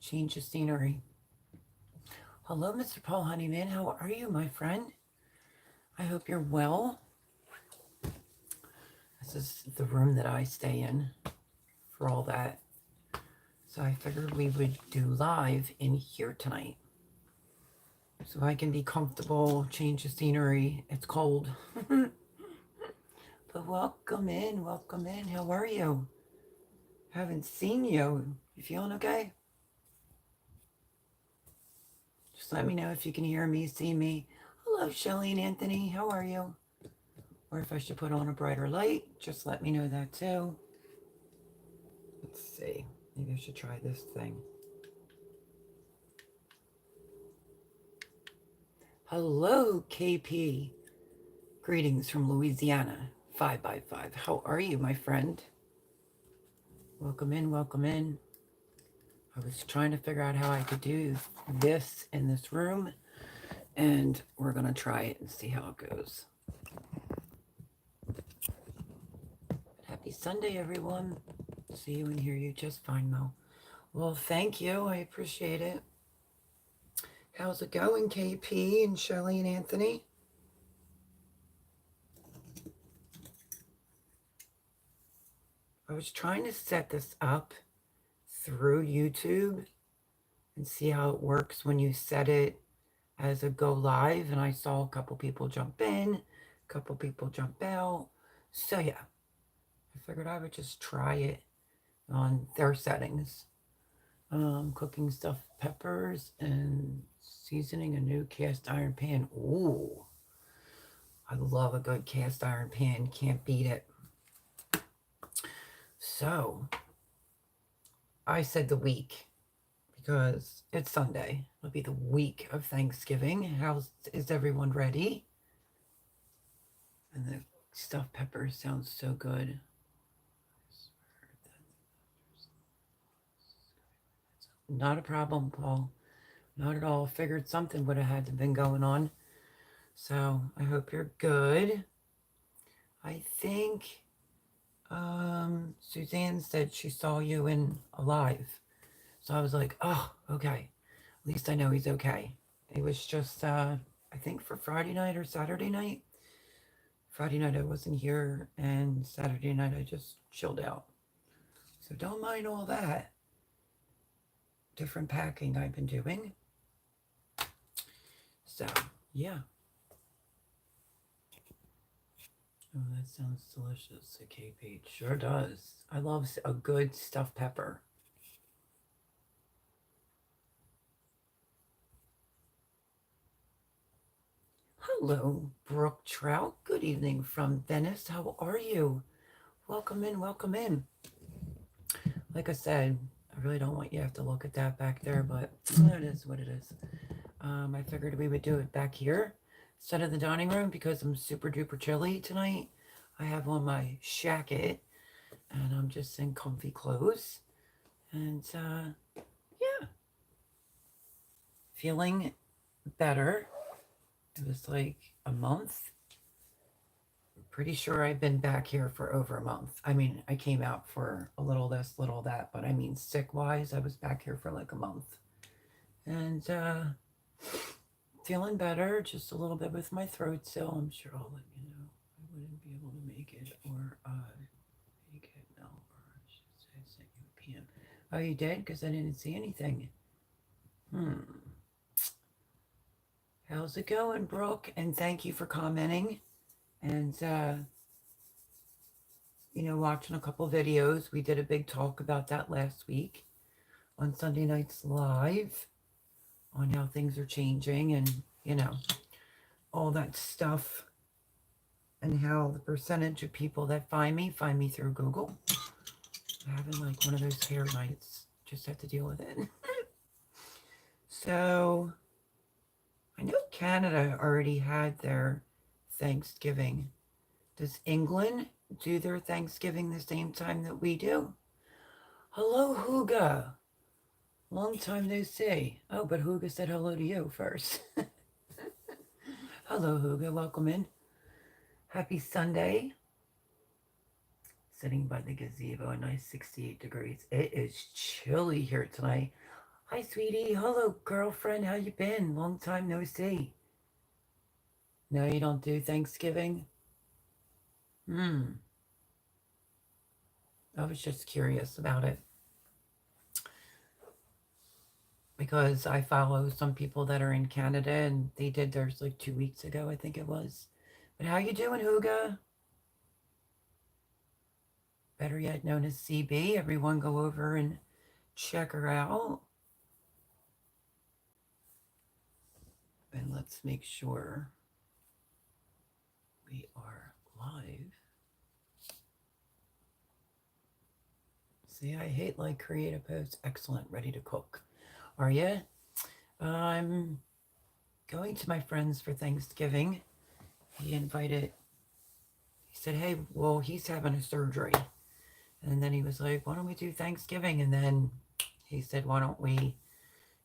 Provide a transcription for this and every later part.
change the scenery. Hello, Mr. Paul Honeyman. How are you, my friend? I hope you're well. This is the room that I stay in for all that. So I figured we would do live in here tonight. So I can be comfortable, change the scenery. It's cold. But welcome in, welcome in. How are you? Haven't seen you. You feeling okay? Just let me know if you can hear me, see me. Hello, Shelly and Anthony. How are you? Or if I should put on a brighter light, just let me know that too. Let's see. Maybe I should try this thing. Hello, KP. Greetings from Louisiana. 5 by 5. How are you, my friend? Welcome in, welcome in. I was trying to figure out how I could do this in this room, and we're going to try it and see how it goes. Happy Sunday, everyone. See you and hear you just fine, Mo. Well, thank you. I appreciate it. How's it going, KP and Shelly and Anthony? I was trying to set this up through YouTube and see how it works when you set it as a go live, and I saw a couple people jump in, a couple people jump out. So yeah, I figured I would just try it on their settings. Cooking stuffed peppers and seasoning a new cast iron pan. Ooh, I love a good cast iron pan. Can't beat it. So I said the week because it's Sunday. It'll be the week of Thanksgiving. Is everyone ready? And the stuffed peppers sounds so good. Not a problem, Paul. Not at all. Figured something would have had to been going on. So I hope you're good. I think Suzanne said she saw you in Alive. So I was like, oh, okay. At least I know he's okay. It was just, I think for Friday night or Saturday night. Friday night I wasn't here, and Saturday night I just chilled out. So don't mind all that different packing I've been doing. So, yeah. Oh, that sounds delicious. Okay, Pete. Sure does. I love a good stuffed pepper. Hello, Brooke Trout. Good evening from Venice. How are you? Welcome in, welcome in. Like I said, I really don't want you to have to look at that back there, but it is what it is. I figured we would do it back here instead of the dining room because I'm super duper chilly tonight. I have on my jacket and I'm just in comfy clothes. And yeah, feeling better. It was like a month. I'm pretty sure I've been back here for over a month. I mean, I came out for a little this, little that, but I mean, sick wise, I was back here for like a month. And feeling better, just a little bit with my throat still. I'm sure I'll let you know. I wouldn't be able to make it, or make it no, or I should say I sent you a PM. Oh, you did? Because I didn't see anything. How's it going, Brooke? And thank you for commenting and watching a couple videos. We did a big talk about that last week on Sunday Nights Live on how things are changing and all that stuff, and how the percentage of people that find me through Google. I'm having like one of those hair nights. Just have to deal with it. So I know Canada already had their Thanksgiving. Does England do their Thanksgiving the same time that we do? Hello, Huga. Long time no see. Oh, but Huga said hello to you first. Hello, Huga. Welcome in. Happy Sunday. Sitting by the gazebo, a nice 68 degrees. It is chilly here tonight. Hi, sweetie. Hello, girlfriend. How you been? Long time no see. No, you don't do Thanksgiving? Hmm. I was just curious about it because I follow some people that are in Canada and they did theirs like 2 weeks ago, I think it was. But how you doing, Huga? Better yet known as CB. Everyone go over and check her out. And let's make sure we are live. See, I hate like creative posts. Excellent. Ready to cook. Are you? I'm going to my friend's for Thanksgiving. He invited, he said, hey, well, he's having a surgery. And then he was like, why don't we do Thanksgiving? And then he said, why don't we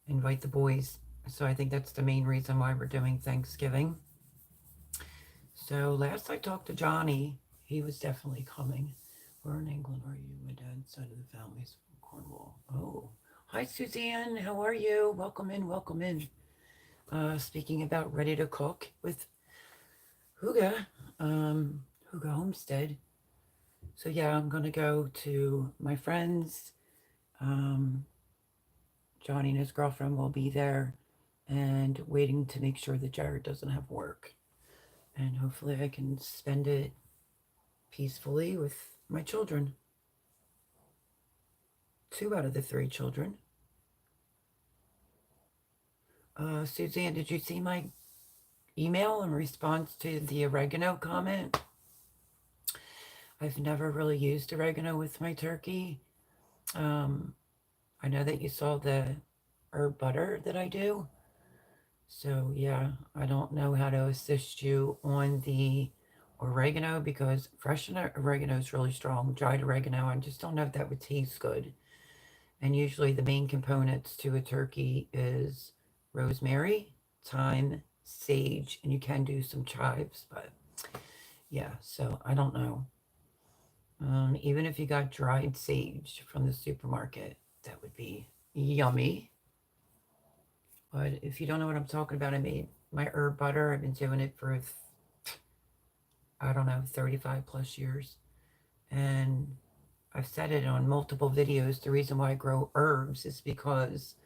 invite the boys? So I think that's the main reason why we're doing Thanksgiving. So last I talked to Johnny, he was definitely coming. Where in England are you? My dad's side of the family's from Cornwall. Oh, hi, Suzanne. How are you? Welcome in, welcome in. Speaking about ready to cook with Huga, Huga Homestead. So yeah, I'm gonna go to my friends. Um, Johnny and his girlfriend will be there, and waiting to make sure that Jared doesn't have work. And hopefully, I can spend it peacefully with my children. 2 out of the 3 children. Suzanne, did you see my email in response to the oregano comment? I've never really used oregano with my turkey. I know that you saw the herb butter that I do. So yeah, I don't know how to assist you on the oregano because fresh oregano is really strong. Dried oregano, I just don't know if that would taste good. And usually the main components to a turkey is rosemary, thyme, sage, and you can do some chives, but yeah, so I don't know. Even if you got dried sage from the supermarket, that would be yummy. But if you don't know what I'm talking about, I made my herb butter. I've been doing it for, I don't know, 35 plus years. And I've said it on multiple videos. The reason why I grow herbs is because,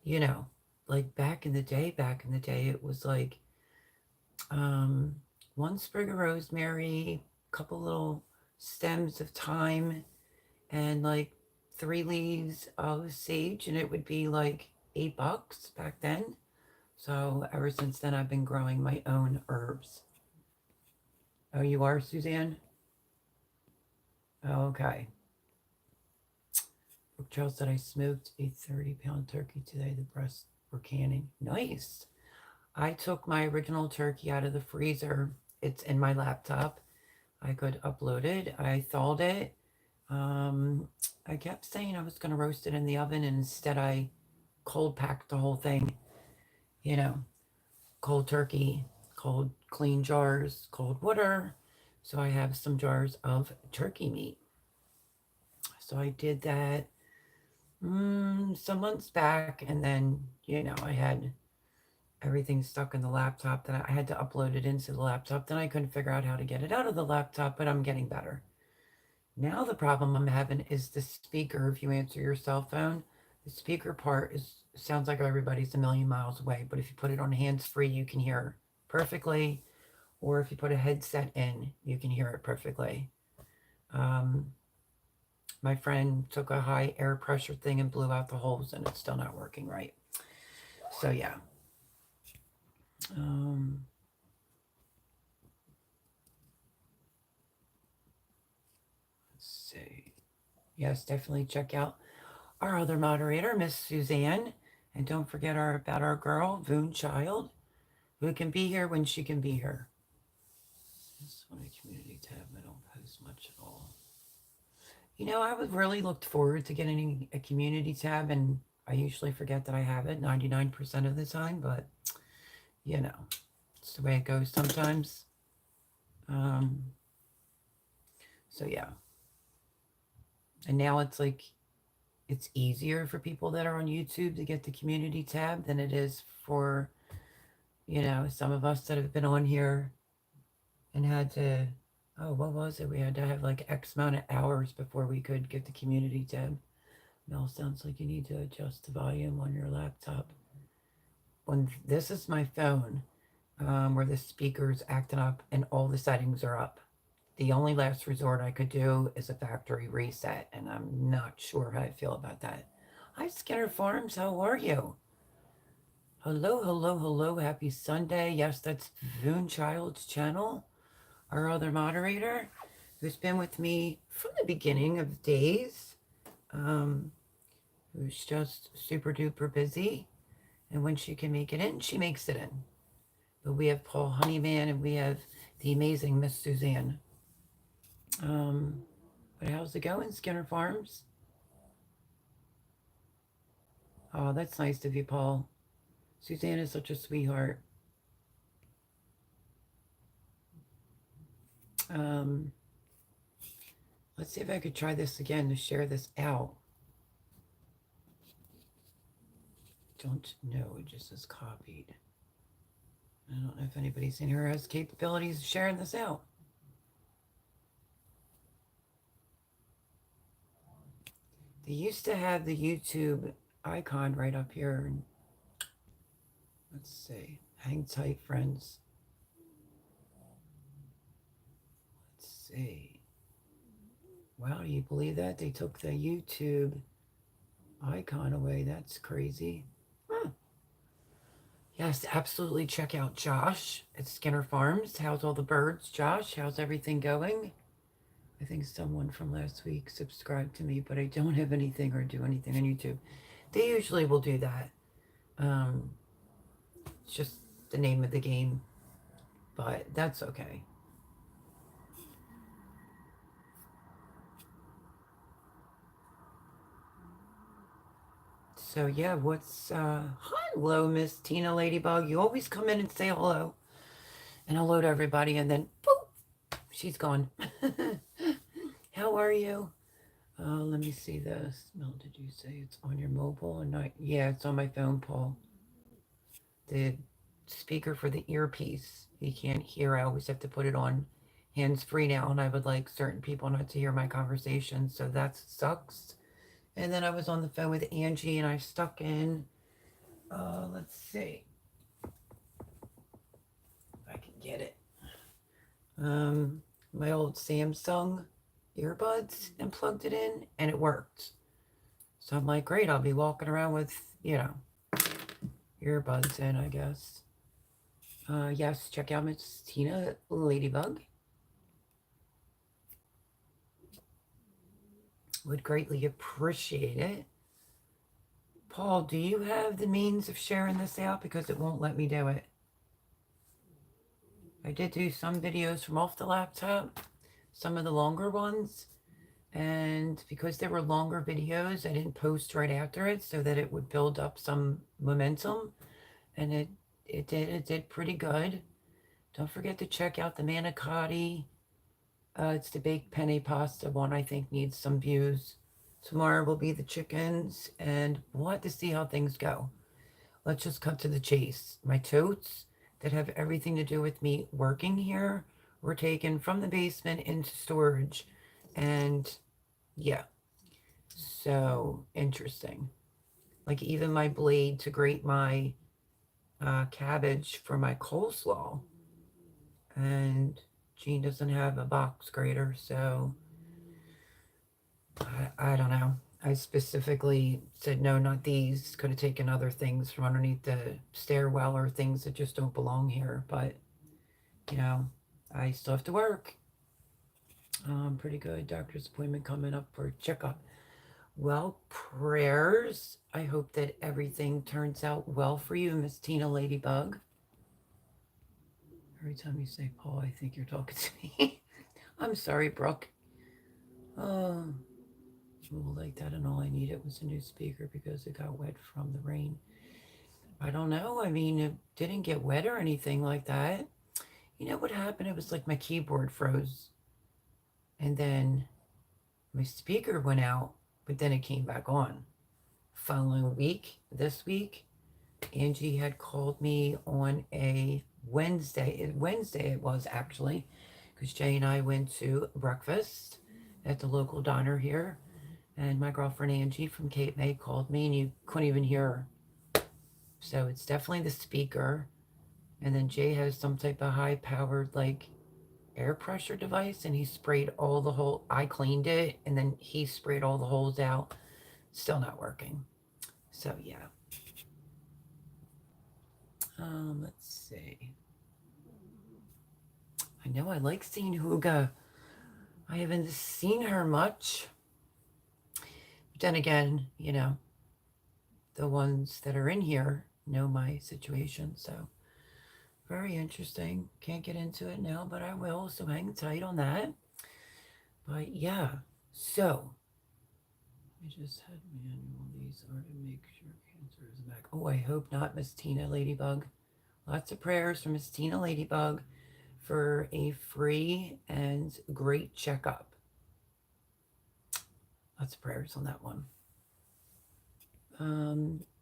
you know, like back in the day, it was like um, one sprig of rosemary, a couple little stems of thyme, and like 3 leaves of sage, and it would be like $8 back then. So ever since then, I've been growing my own herbs. Oh, you are, Suzanne? Okay. Brooke Charles said I smoked a 30-pound turkey today. The breasts were canning. Nice. I took my original turkey out of the freezer. It's in my laptop. I could upload it. I thawed it. I kept saying I was going to roast it in the oven, and instead I cold packed the whole thing. You know, cold turkey, cold clean jars, cold water. So I have some jars of turkey meat. So I did that some months back, and then, I had everything stuck in the laptop that I had to upload it into the laptop. Then I couldn't figure out how to get it out of the laptop, but I'm getting better. Now the problem I'm having is the speaker. If you answer your cell phone, the speaker part sounds like everybody's a million miles away. But if you put it on hands free, you can hear perfectly. Or if you put a headset in, you can hear it perfectly. My friend took a high air pressure thing and blew out the holes, and it's still not working right. So yeah. Let's see. Yes, definitely check out our other moderator, Miss Suzanne. And don't forget about our girl, Voon Child, who can be here when she can be here. This one a community tab. I don't post much at all. I would really looked forward to getting a community tab, and I usually forget that I have it 99% of the time, but it's the way it goes sometimes. So yeah. And now it's like it's easier for people that are on YouTube to get the community tab than it is for, some of us that have been on here and had to, oh, what was it? We had to have like X amount of hours before we could get the community tab. Mel, sounds like you need to adjust the volume on your laptop. When this is my phone, where the speaker's acting up and all the settings are up. The only last resort I could do is a factory reset, and I'm not sure how I feel about that. Hi, Skinner Farms. How are you? Hello, hello, hello. Happy Sunday. Yes, that's Voonchild's channel, our other moderator, who's been with me from the beginning of days, who's just super duper busy. And when she can make it in, she makes it in. But we have Paul Honeyman and we have the amazing Miss Suzanne. But how's it going, Skinner Farms? Oh, that's nice of you, Paul. Suzanne is such a sweetheart. Let's see if I could try this again to share this out. Don't know, it just is copied. I don't know if anybody's in here has capabilities of sharing this out. They used to have the YouTube icon right up here. Let's see. Hang tight, friends. Let's see. Wow, do you believe that? They took the YouTube icon away. That's crazy. Huh. Yes, absolutely check out Josh at Skinner Farms. How's all the birds, Josh? How's everything going? I think someone from last week subscribed to me, but I don't have anything or do anything on YouTube. They usually will do that. It's just the name of the game, but that's okay. So yeah, hello, Miss Tina Ladybug. You always come in and say hello and hello to everybody, and then boop, she's gone. How are you? Let me see this. Mel, did you say it's on your mobile or not? Yeah, it's on my phone, Paul. The speaker for the earpiece, you can't hear. I always have to put it on hands-free now, and I would like certain people not to hear my conversation, so that sucks. And then I was on the phone with Angie, and I stuck in, let's see if I can get it. My old Samsung earbuds and plugged it in, and it worked. So I'm like, great, I'll be walking around with, earbuds in, I guess. Yes, check out Miss Tina Ladybug. Would greatly appreciate it. Paul, do you have the means of sharing this out? Because it won't let me do it. I did do some videos from off the laptop, some of the longer ones. And because they were longer videos, I didn't post right after it so that it would build up some momentum. And it did pretty good. Don't forget to check out the manicotti. It's the baked penne pasta one. I think needs some views. Tomorrow will be the chickens, and we'll have to see how things go. Let's just cut to the chase. My totes that have everything to do with me working here were taken from the basement into storage, and yeah, so interesting. Like even my blade to grate my cabbage for my coleslaw, and Jean doesn't have a box grater, so I don't know. I specifically said no, not these. Could have taken other things from underneath the stairwell or things that just don't belong here, but I still have to work. Pretty good. Doctor's appointment coming up for a checkup. Well, prayers. I hope that everything turns out well for you, Miss Tina Ladybug. Every time you say Paul, I think you're talking to me. I'm sorry, Brooke. Oh, like that, and all I needed was a new speaker because it got wet from the rain. I don't know. I mean, it didn't get wet or anything like that. You know what happened? It was like my keyboard froze. And then my speaker went out, but then it came back on. Following week, this week, Angie had called me on a Wednesday. Wednesday it was actually, because Jay and I went to breakfast at the local diner here. And my girlfriend Angie from Cape May called me, and you couldn't even hear her. So it's definitely the speaker. And then Jay has some type of high powered, like, air pressure device, and he sprayed all the hole. I cleaned it, and then he sprayed all the holes out. Still not working. So yeah. Let's see. I know I like seeing Huga. I haven't seen her much. But then again, you know, the ones that are in here know my situation, so very interesting. Can't get into it now, but I will, so hang tight on that. But yeah, so I just had manual. These are to make sure cancer is back. Oh, I hope not, Miss Tina Ladybug. Lots of prayers for Miss Tina Ladybug for a free and great checkup. Lots of prayers on that one.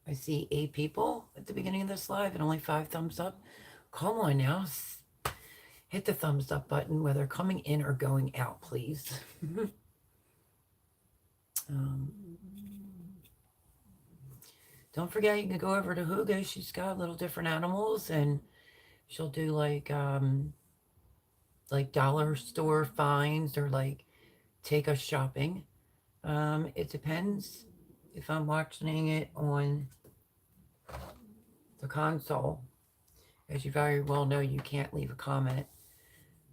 I see 8 people at the beginning of this live and only 5 thumbs up. Come on now. Hit the thumbs up button, whether coming in or going out, please. Don't forget, you can go over to Huga. She's got little different animals, and she'll do like dollar store finds or like take us shopping. It depends. If I'm watching it on the console, as you very well know, you can't leave a comment.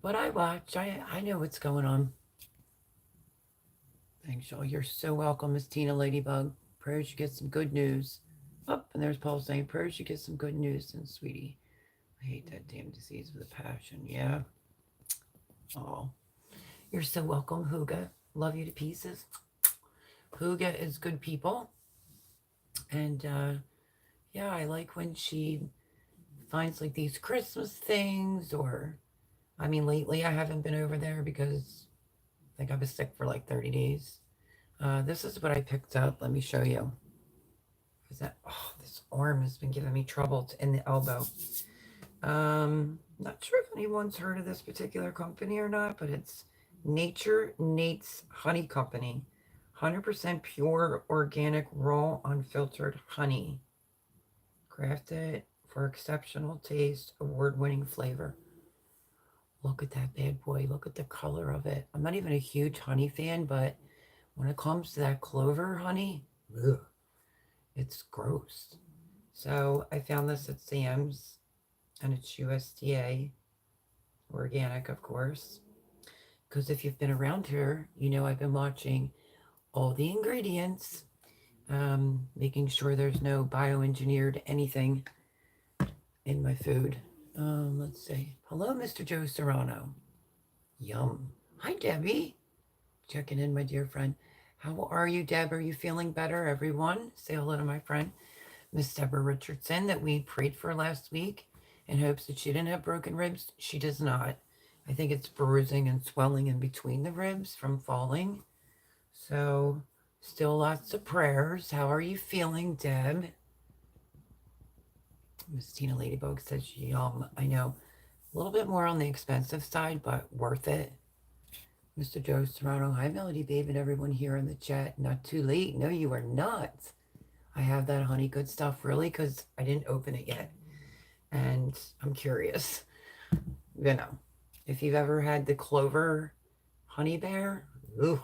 But I watch. I know what's going on. Thanks, y'all. You're so welcome, Miss Tina Ladybug. Prayers you get some good news. Oh, and there's Paul saying, prayers you get some good news. And sweetie, I hate that damn disease with a passion. Yeah. Oh, you're so welcome, Huga. Love you to pieces. Huga is good people. And yeah, I like when she finds like these Christmas things, or I mean, lately I haven't been over there because I think I was sick for like 30 days. This is what I picked up. Let me show you. Is that, oh, this arm has been giving me trouble. It's in the elbow. Not sure if anyone's heard of this particular company or not, but it's Nature Nate's Honey Company. 100% pure, organic, raw, unfiltered honey. Crafted for exceptional taste, award-winning flavor. Look at that bad boy. Look at the color of it. I'm not even a huge honey fan, but when it comes to that clover honey, ugh, it's gross. So I found this at Sam's, and it's USDA, organic, of course. Because if you've been around here, you know I've been watching all the ingredients, making sure there's no bioengineered anything in my food. Let's see. Hello, Mr. Joe Serrano. Yum. Hi, Debbie. Checking in, my dear friend. How are you, Deb? Are you feeling better, everyone? Say hello to my friend, Miss Deborah Richardson, that we prayed for last week in hopes that she didn't have broken ribs. She does not. I think it's bruising and swelling in between the ribs from falling. So, still lots of prayers. How are you feeling, Deb? Miss Tina Ladybug says, yum. I know. A little bit more on the expensive side, but worth it. Mr. Joe Serrano, hi, Melody Babe, and everyone here in the chat. Not too late. No, you are not. I have that honey good stuff, really, because I didn't open it yet. And I'm curious. You know, if you've ever had the Clover Honey Bear, ooh,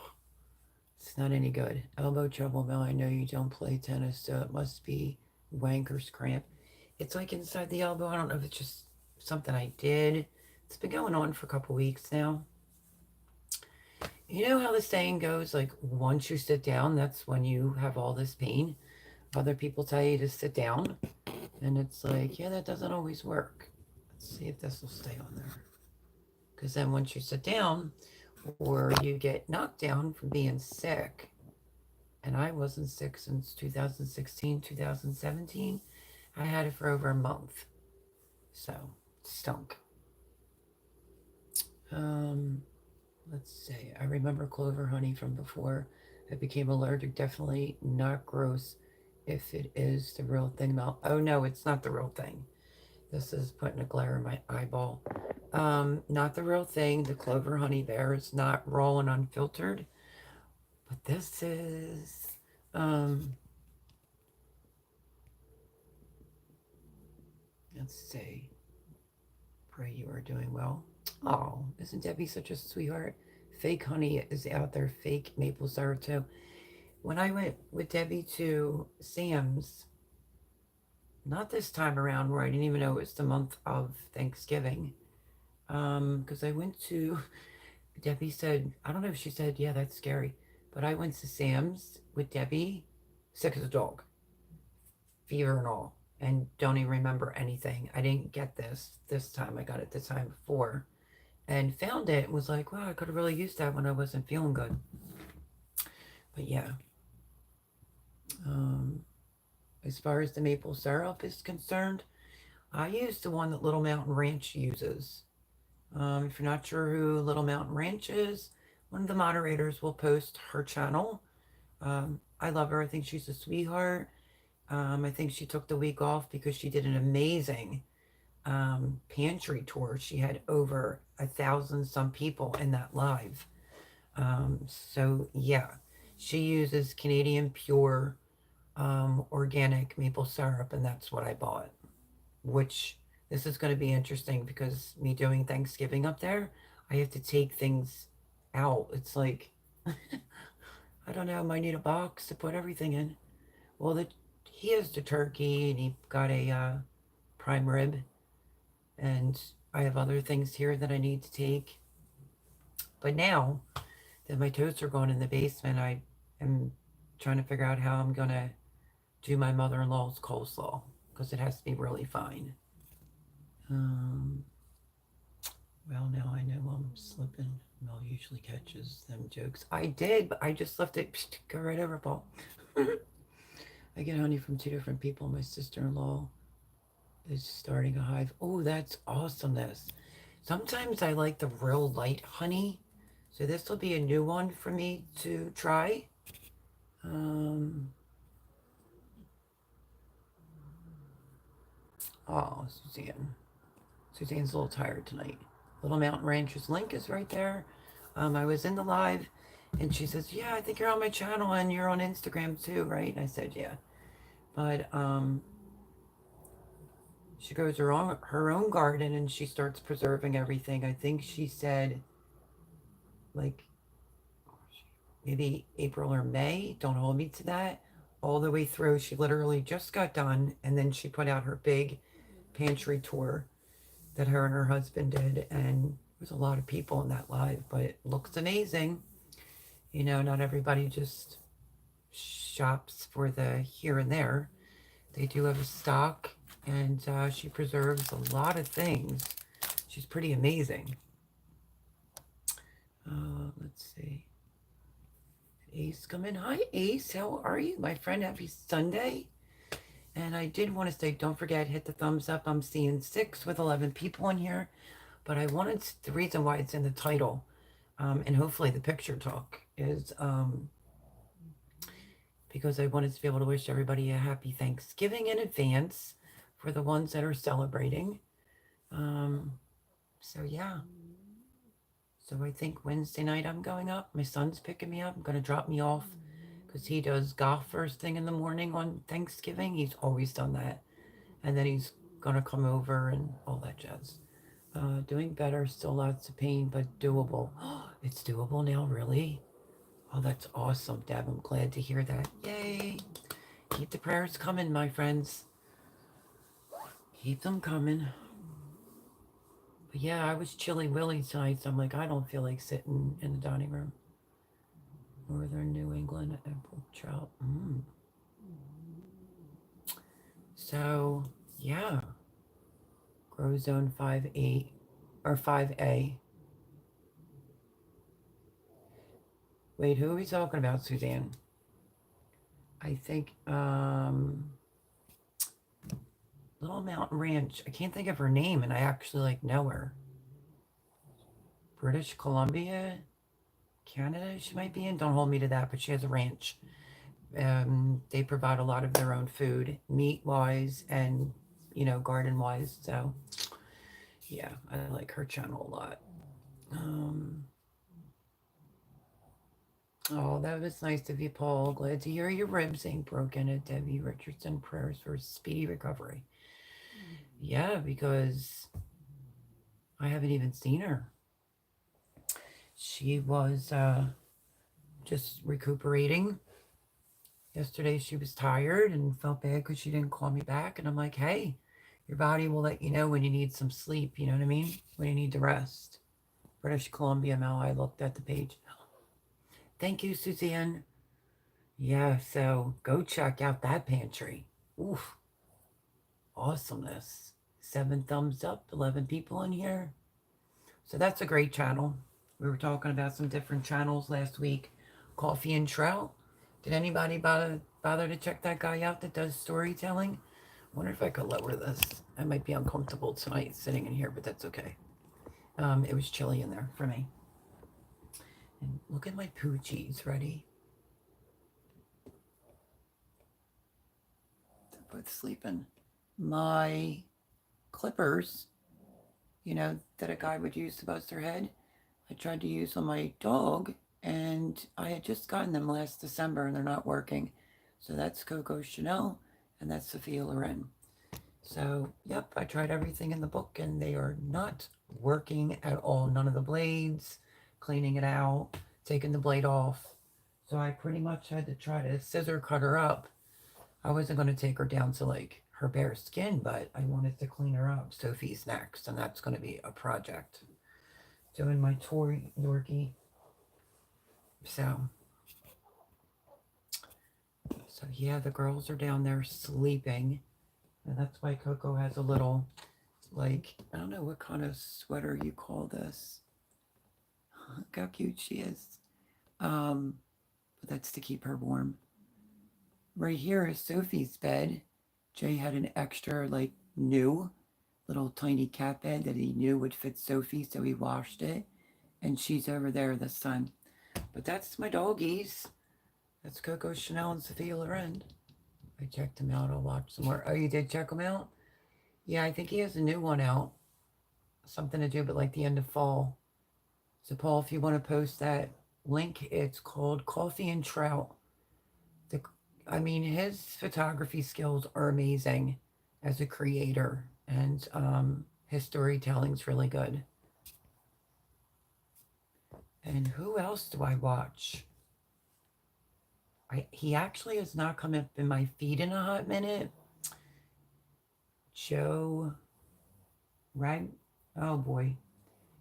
it's not any good. Elbow trouble, Mel. I know you don't play tennis, so it must be wanker's cramp. It's like inside the elbow. I don't know if it's just something I did. It's been going on for a couple weeks now. You know how the saying goes, like, once you sit down, that's when you have all this pain. Other people tell you to sit down, and it's like, yeah, that doesn't always work. Let's see if this will stay on there. Because then once you sit down, or you get knocked down from being sick, and I wasn't sick since 2016, 2017, I had it for over a month. So, stunk. Let's see. I remember clover honey from before. I became allergic. Definitely not gross if it is the real thing. Oh no, it's not the real thing. This is putting a glare in my eyeball. Not the real thing. The Clover Honey Bear is not raw and unfiltered. But this is, let's see. Pray you are doing well. Oh, isn't Debbie such a sweetheart? Fake honey is out there. Fake maple syrup too. When I went with Debbie to Sam's, not this time around where I didn't even know it was the month of Thanksgiving, because I went to, Debbie said, I don't know if she said, yeah, that's scary, but I went to Sam's with Debbie, sick as a dog, fever and all, and don't even remember anything. I didn't get this time. I got it the time before and found it and was like, wow, I could have really used that when I wasn't feeling good. But yeah, as far as the maple syrup is concerned, I use the one that Little Mountain Ranch uses. If you're not sure who Little Mountain Ranch is, one of the moderators will post her channel. I love her. I think she's a sweetheart. I think she took the week off because she did an amazing pantry tour. She had over 1,000 some people in that live. So yeah, she uses Canadian pure organic maple syrup, and that's what I bought. Which this is going to be interesting because me doing Thanksgiving up there, I have to take things out. It's like I don't know. Might need a box to put everything in. Well, he has the turkey and he got a prime rib, and I have other things here that I need to take. But now that my toasts are going in the basement, I am trying to figure out how I'm gonna do my mother-in-law's coleslaw because it has to be really fine. Um, well, now I know I'm slipping. Mel usually catches them jokes. I did, but I just left it. Psst, go right over, Paul. I get honey from 2 different people. My sister-in-law is starting a hive. Oh, that's awesomeness. Sometimes I like the real light honey. So this will be a new one for me to try. Oh, Suzanne. Suzanne's a little tired tonight. Little Mountain Ranchers link is right there. I was in the live and she says, yeah, I think you're on my channel and you're on Instagram too, right? And I said, yeah. But she goes her own garden and she starts preserving everything. I think she said like maybe April or May. Don't hold me to that. All the way through, she literally just got done and then she put out her big pantry tour that her and her husband did, and there's a lot of people in that live, but it looks amazing. You know, not everybody just shops for the here and there. They do have a stock, and she preserves a lot of things. She's pretty amazing. Let's see. Ace come in. Hi, Ace. How are you, my friend? Happy Sunday. And I did want to say, don't forget, hit the thumbs up. I'm seeing 6 with 11 people in here. But I wanted, the reason why it's in the title, and hopefully the picture talk, is because I wanted to be able to wish everybody a happy Thanksgiving in advance for the ones that are celebrating. So yeah. So I think Wednesday night I'm going up. My son's picking me up. I'm going to drop me off because he does golf first thing in the morning on Thanksgiving. He's always done that. And then he's going to come over and all that jazz. Doing better, still lots of pain, but doable. It's doable now, really? Oh, that's awesome, Deb. I'm glad to hear that. Yay! Keep the prayers coming, my friends. Keep them coming. But yeah, I was chilly willy tonight, so I'm like, I don't feel like sitting in the dining room. Northern New England apple trout. So, yeah. Grow zone 5A or 5A. Wait, who are we talking about, Suzanne? I think Little Mountain Ranch. I can't think of her name, and I actually like know her. British Columbia. Canada she might be in. Don't hold me to that, but she has a ranch. They provide a lot of their own food, meat wise and garden wise. So yeah, I like her channel a lot. Um, oh, that was nice of you, Paul. Glad to hear your ribs ain't broken. At Debbie Richardson, prayers for speedy recovery. Yeah, because I haven't even seen her. She was just recuperating. Yesterday she was tired and felt bad because she didn't call me back. And I'm like, hey, your body will let you know when you need some sleep. You know what I mean? When you need to rest. British Columbia, Mel. I looked at the page. Thank you, Suzanne. Yeah, so go check out that pantry. Oof, awesomeness. 7 thumbs up, 11 people in here. So that's a great channel. We were talking about some different channels last week. Coffee and Trout. Did anybody bother to check that guy out that does storytelling? I wonder if I could lower this. I might be uncomfortable tonight sitting in here, but that's okay. It was chilly in there for me. And look at my poochies. Ready? They're both sleeping. My clippers, that a guy would use to buzz their head, I tried to use on my dog, and I had just gotten them last December, and they're not working. So that's Coco Chanel, and that's Sophia Loren. So, yep, I tried everything in the book, and they are not working at all. None of the blades, cleaning it out, taking the blade off. So I pretty much had to try to scissor cut her up. I wasn't going to take her down to like her bare skin, but I wanted to clean her up. Sophie's next, and that's going to be a project. Doing my toy Yorkie. So yeah, the girls are down there sleeping. And that's why Coco has a little, like, I don't know what kind of sweater you call this. Look how cute she is. But that's to keep her warm. Right here is Sophie's bed. Jay had an extra, like, new little tiny cat bed that he knew would fit Sophie, so he washed it. And she's over there this time. But that's my doggies. That's Coco Chanel and Sophia Loren. I checked them out. I'll watch some more. Oh, you did check them out? Yeah, I think he has a new one out. Something to do but like the end of fall. So, Paul, if you want to post that link, it's called Coffee and Trout. His photography skills are amazing as a creator, and his storytelling's really good. And who else do I watch? He actually has not come up in my feed in a hot minute. Joe oh boy.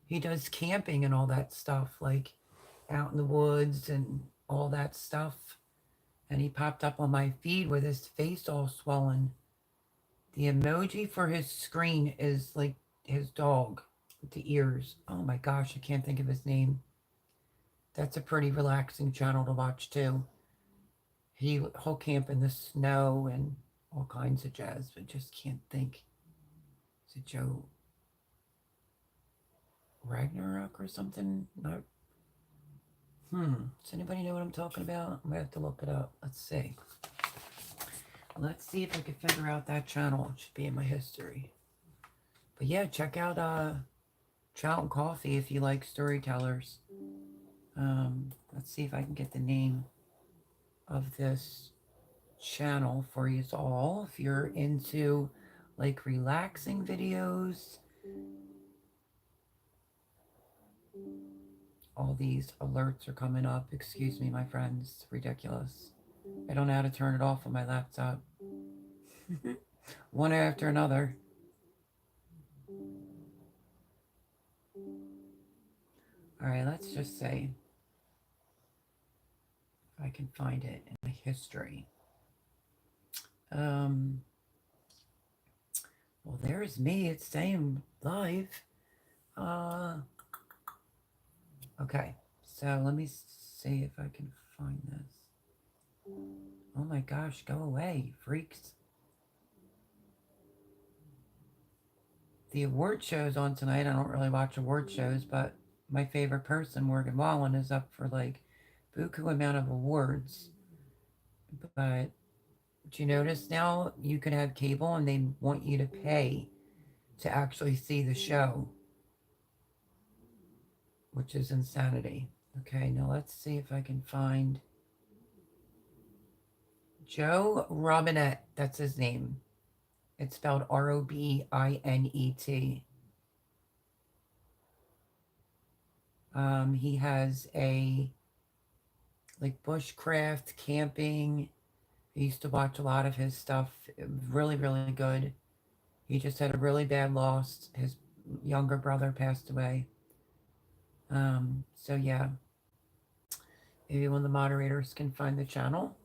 He does camping and all that stuff, like out in the woods and all that stuff. And he popped up on my feed with his face all swollen. The emoji for his screen is like his dog with the ears. Oh my gosh, I can't think of his name. That's a pretty relaxing channel to watch too. He'll camp in the snow and all kinds of jazz, but just can't think. Is it Joe Ragnarok or something? No. Does anybody know what I'm talking about? I'm gonna have to look it up. Let's see. Let's see if I can figure out that channel. It should be in my history. But yeah, check out Trout and Coffee if you like storytellers. Let's see if I can get the name of this channel for you all. If you're into like relaxing videos, all these alerts are coming up. Excuse me, my friends. It's ridiculous. I don't know how to turn it off on my laptop. One after another. All right, let's just say if I can find it in my history. Well, there's me. It's saying live. Okay, so let me see if I can find this. Oh my gosh, go away, freaks. The award show's on tonight. I don't really watch award shows, but my favorite person, Morgan Wallen, is up for like buku amount of awards. But do you notice now you can have cable and they want you to pay to actually see the show, which is insanity. Okay, now let's see if I can find Joe Robinette. That's his name. It's spelled Robinet. He has a like bushcraft camping. I used to watch a lot of his stuff. Really, really good. He just had a really bad loss. His younger brother passed away. So yeah, maybe one of the moderators can find the channel.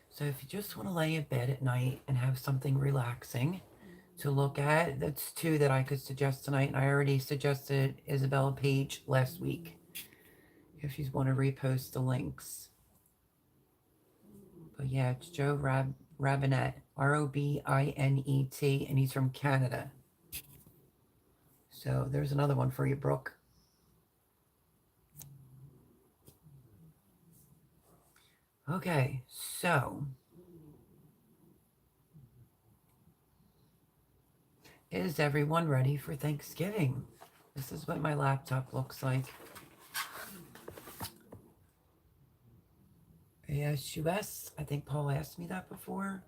So if you just want to lay in bed at night and have something relaxing to look at, that's two that I could suggest tonight. And I already suggested Isabella Page last week. If you want to repost the links. But yeah, it's Joe Robinette, Robinet, and he's from Canada. So there's another one for you, Brooke. Okay, so is everyone ready for Thanksgiving? This is what my laptop looks like. ASUS, I think Paul asked me that before.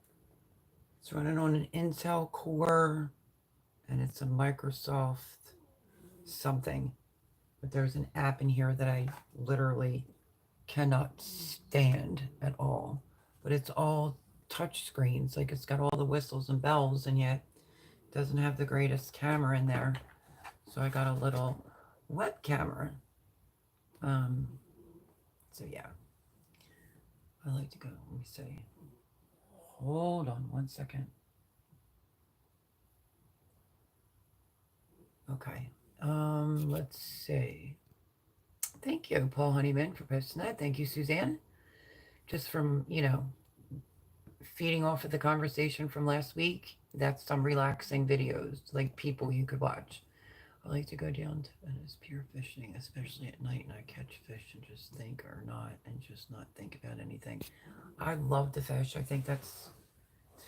It's running on an Intel Core, and it's a Microsoft something. But there's an app in here that I literally cannot stand at all. But it's all touch screens. Like it's got all the whistles and bells, and yet it doesn't have the greatest camera in there. So I got a little web camera. So yeah. I like to go, let me see. Hold on one second. Okay. Let's see. Thank you, Paul Honeyman, for posting that. Thank you, Suzanne. Just from, feeding off of the conversation from last week, that's some relaxing videos, like people you could watch. I like to go down to Venice pier fishing, especially at night, and I catch fish and just think or not, and just not think about anything. I love to fish. I think it's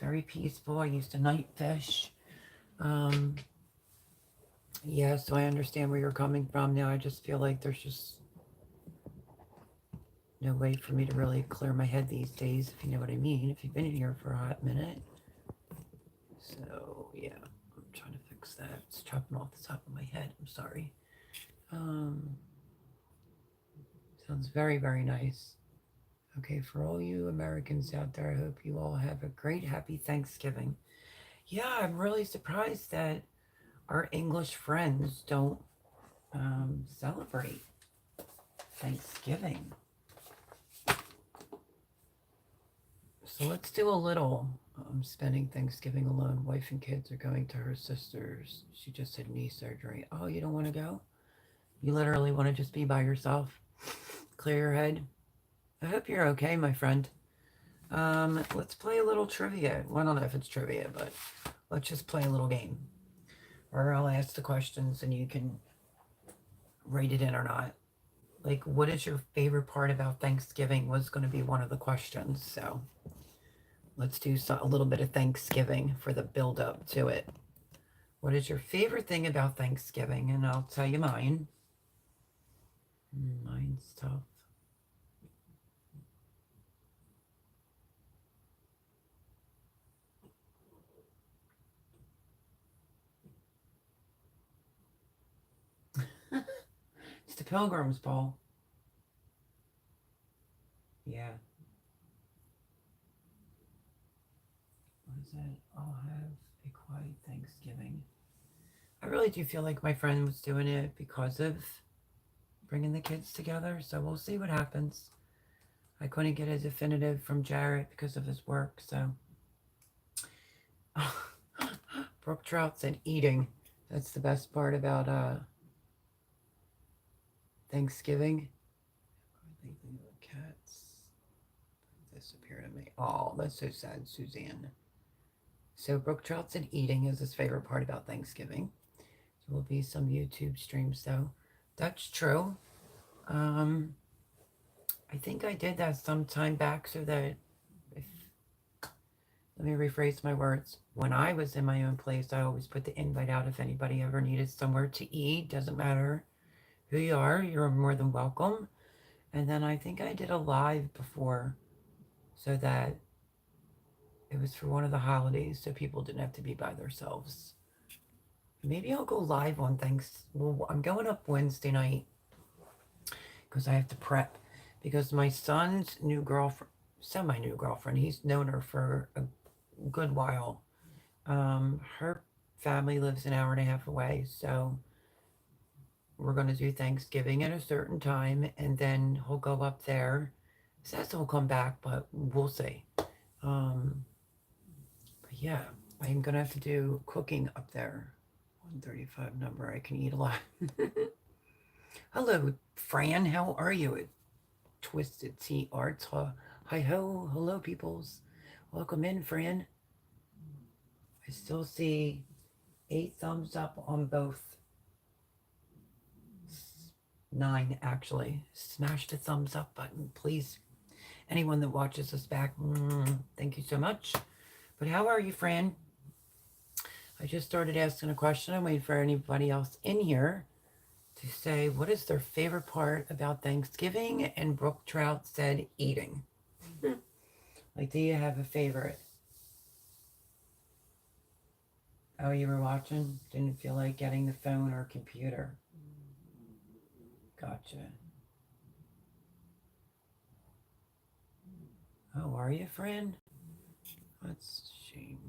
very peaceful. I used to night fish. Yeah, so I understand where you're coming from now. I just feel like there's just no way for me to really clear my head these days, if you know what I mean, if you've been in here for a hot minute. So, yeah, I'm trying to fix that. It's chopping off the top of my head. I'm sorry. Sounds very, very nice. Okay, for all you Americans out there, I hope you all have a great, happy Thanksgiving. Yeah, I'm really surprised that our English friends don't celebrate Thanksgiving. So let's do a little spending Thanksgiving alone. Wife and kids are going to her sister's. She just had knee surgery. Oh, you don't want to go? You literally want to just be by yourself? Clear your head? I hope you're okay, my friend. Let's play a little trivia. Well, I don't know if it's trivia, but let's just play a little game. Or I'll ask the questions and you can write it in or not. Like, what is your favorite part about Thanksgiving was going to be one of the questions. So let's do a little bit of Thanksgiving for the build up to it. What is your favorite thing about Thanksgiving? And I'll tell you mine. Mine's tough. It's the Pilgrims, Paul. Yeah. What is that? I'll have a quiet Thanksgiving. I really do feel like my friend was doing it because of bringing the kids together. So we'll see what happens. I couldn't get a definitive from Jarrett because of his work. So Brooke Trout said eating. That's the best part about Thanksgiving. I think the cats disappeared on me. Oh, that's so sad, Suzanne. So Brooke Trout said eating is his favorite part about Thanksgiving. There will be some YouTube streams though. That's true. Um, I think I did that some time back so that if, let me rephrase my words. When I was in my own place, I always put the invite out if anybody ever needed somewhere to eat. Doesn't matter who you are, you're more than welcome. And then I think I did a live before so that it was for one of the holidays so people didn't have to be by themselves. Maybe I'll go live on Thanks. Well, I'm going up Wednesday night because I have to prep. Because my son's new girlfriend, semi-new girlfriend, he's known her for a good while. Her family lives an hour and a half away, so we're going to do Thanksgiving at a certain time, and then he'll go up there. Says he'll come back, but we'll see. But yeah, I'm going to have to do cooking up there. 135 number, I can eat a lot. Hello, Fran, how are you at Twisted Tea Arts? Hi ho, hello peoples. Welcome in, Fran. I still see 8 thumbs up on both. 9 actually. Smash the thumbs up button, please. Anyone that watches us back, thank you so much. But how are you, Fran? I just started asking a question. I'm waiting for anybody else in here to say what is their favorite part about Thanksgiving. And Brooke Trout said eating. Like, do you have a favorite? Oh, you were watching? Didn't feel like getting the phone or computer. Gotcha. Oh, are you, friend? That's a shame.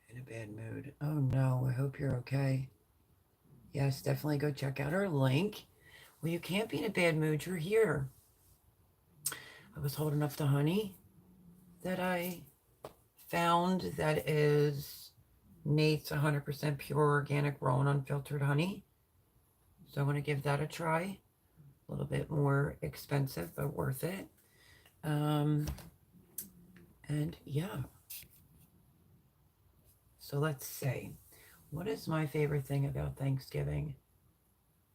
In a bad mood. Oh no, I hope you're okay. Yes, definitely go check out our link. Well, you can't be in a bad mood. You're here. I was holding up the honey that I found that is Nate's 100% pure organic raw and unfiltered honey. So I want to give that a try. A little bit more expensive, but worth it. And yeah. So let's say, what is my favorite thing about Thanksgiving?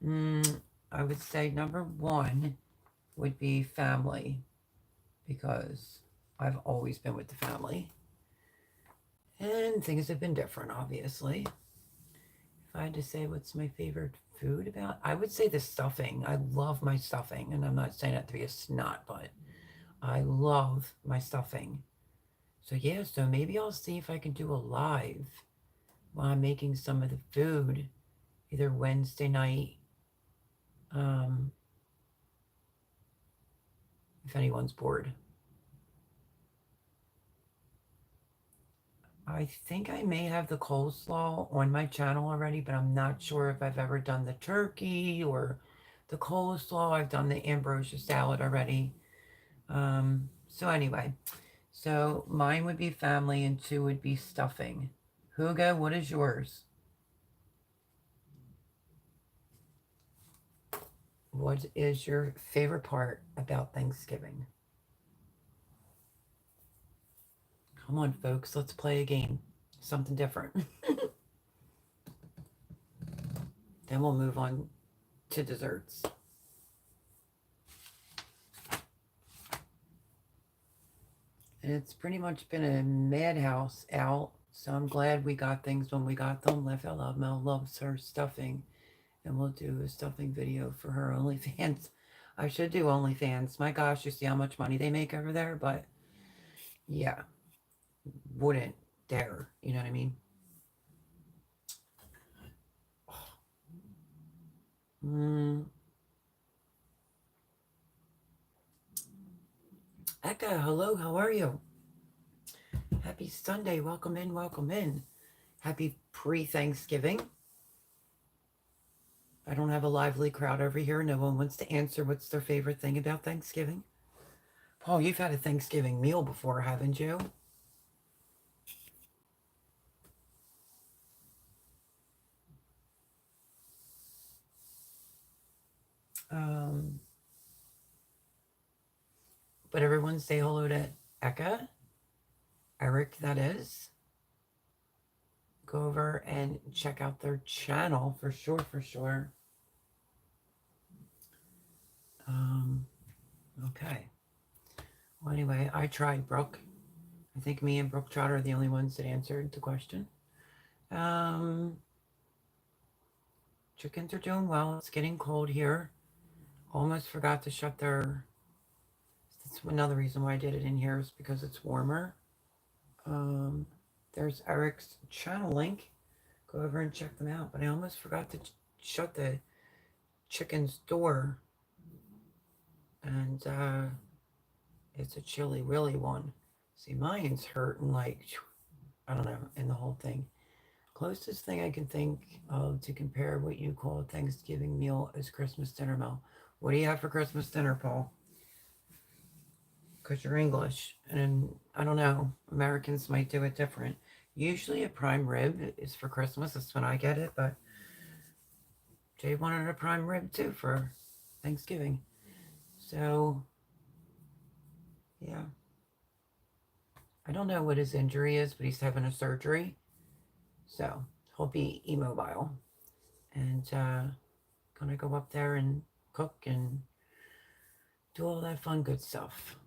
I would say number 1 would be family, because I've always been with the family. And things have been different, obviously. If I had to say what's my favorite food about, I would say the stuffing. I love my stuffing, and I'm not saying that to be a snot, but I love my stuffing. So yeah, so maybe I'll see if I can do a live while I'm making some of the food, either Wednesday night, if anyone's bored. I think I may have the coleslaw on my channel already, but I'm not sure if I've ever done the turkey or the coleslaw. I've done the ambrosia salad already. So anyway, so mine would be family and 2 would be stuffing. Hugo, what is yours? What is your favorite part about Thanksgiving? Come on, folks, let's play a game. Something different. Then we'll move on to desserts. And it's pretty much been a madhouse out, so I'm glad we got things when we got them. Love Mel loves her stuffing, and we'll do a stuffing video for her OnlyFans. I should do OnlyFans. My gosh, you see how much money they make over there, but yeah, wouldn't dare. You know what I mean? Eka, hello, how are you? Happy Sunday. Welcome in, welcome in. Happy pre-Thanksgiving. I don't have a lively crowd over here. No one wants to answer what's their favorite thing about Thanksgiving. Paul, you've had a Thanksgiving meal before, haven't you? But everyone say hello to Eka. Eric, that is. go over and check out their channel for sure, for sure. Okay. Well, anyway, I tried Brooke. I think me and Brooke Trotter are the only ones that answered the question. Chickens are doing well. It's getting cold here. Almost forgot to shut their... That's another reason why I did it in here is because it's warmer. There's Eric's channel link. Go over and check them out. But I almost forgot to shut the chicken's door. And it's a chilly willy one. See, mine's hurting like, I don't know, in the whole thing. Closest thing I can think of to compare what you call a Thanksgiving meal is Christmas dinner meal. What do you have for Christmas dinner, Paul? Because you're English, and I don't know, Americans might do it different. Usually a prime rib is for Christmas. That's when I get it, but Jay wanted a prime rib too for Thanksgiving. So, yeah. I don't know what his injury is, but he's having a surgery. So, he'll be immobile. And gonna go up there and cook and do all that fun good stuff.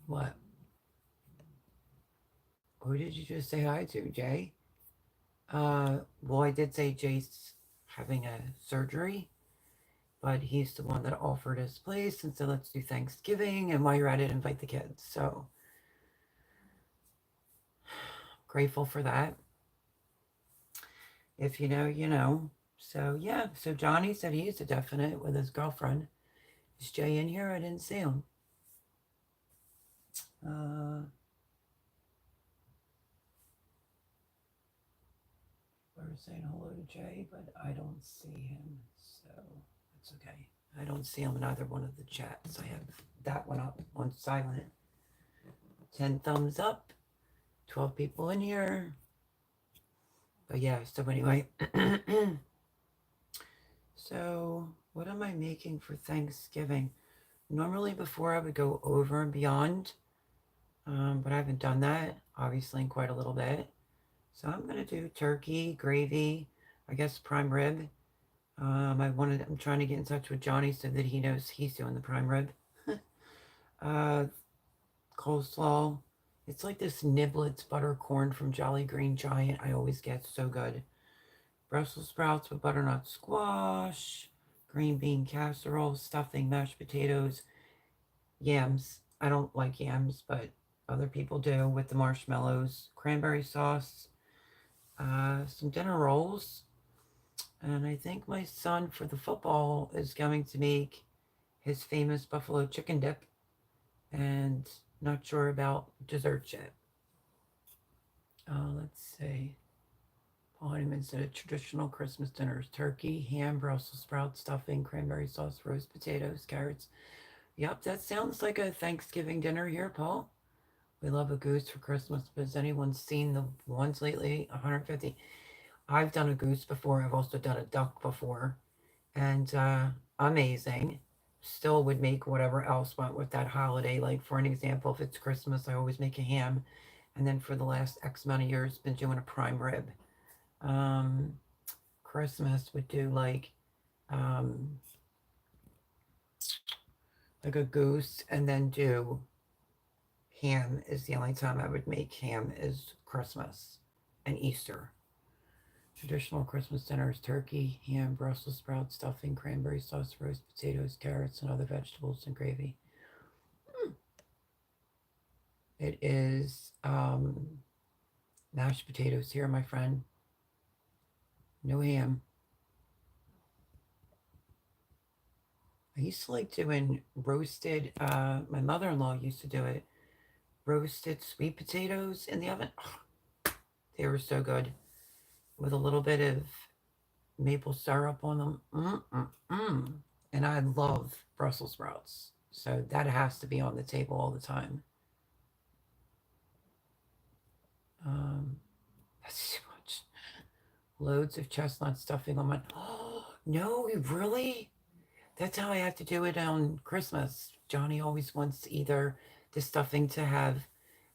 What? Who did you just say hi to, Jay? Well, I did say Jay's having a surgery, but he's the one that offered his place and said, let's do Thanksgiving, and while you're at it, invite the kids. So, grateful for that. If you know, you know. So, yeah. So, Johnny said he's a definite with his girlfriend. Is Jay in here? I didn't see him. We're saying hello to Jay, but I don't see him. So, it's okay. I don't see him in either one of the chats. I have that one up on silent. 10 thumbs up. 12 people in here. But yeah, so anyway. So, what am I making for Thanksgiving? Normally, before I would go over and beyond, but I haven't done that, obviously, in quite a little bit. So, I'm going to do turkey, gravy, I guess prime rib. I'm trying to get in touch with Johnny so that he knows he's doing the prime rib. Coleslaw. It's like this Niblets butter corn from Jolly Green Giant. I always get so good. Brussels sprouts with butternut squash, green bean casserole, stuffing, mashed potatoes, yams. I don't like yams, but other people do, with the marshmallows, cranberry sauce, some dinner rolls. And I think my son for the football is going to make his famous buffalo chicken dip. And not sure about dessert yet. Let's see. Paul Honeyman said a traditional Christmas dinner is turkey, ham, Brussels sprouts, stuffing, cranberry sauce, roast potatoes, carrots. Yep, that sounds like a Thanksgiving dinner here, Paul. We love a goose for Christmas, but has anyone seen the ones lately? 150. I've done a goose before. I've also done a duck before. And amazing. Still would make whatever else went with that holiday. Like, for an example, if it's Christmas, I always make a ham. And then for the last X amount of years, been doing a prime rib. Christmas would do like a goose, and then do ham is the only time I would make ham is Christmas and Easter. Traditional Christmas dinner is turkey, ham, Brussels sprouts, stuffing, cranberry sauce, roast potatoes, carrots, and other vegetables, and gravy. It is mashed potatoes here, my friend. No ham. I used to like doing roasted, my mother-in-law used to do it, roasted sweet potatoes in the oven. Oh, they were so good. With a little bit of maple syrup on them. And I love Brussels sprouts. So that has to be on the table all the time. That's too much. Loads of chestnut stuffing on my... Oh, no, really? That's how I have to do it on Christmas. Johnny always wants either the stuffing to have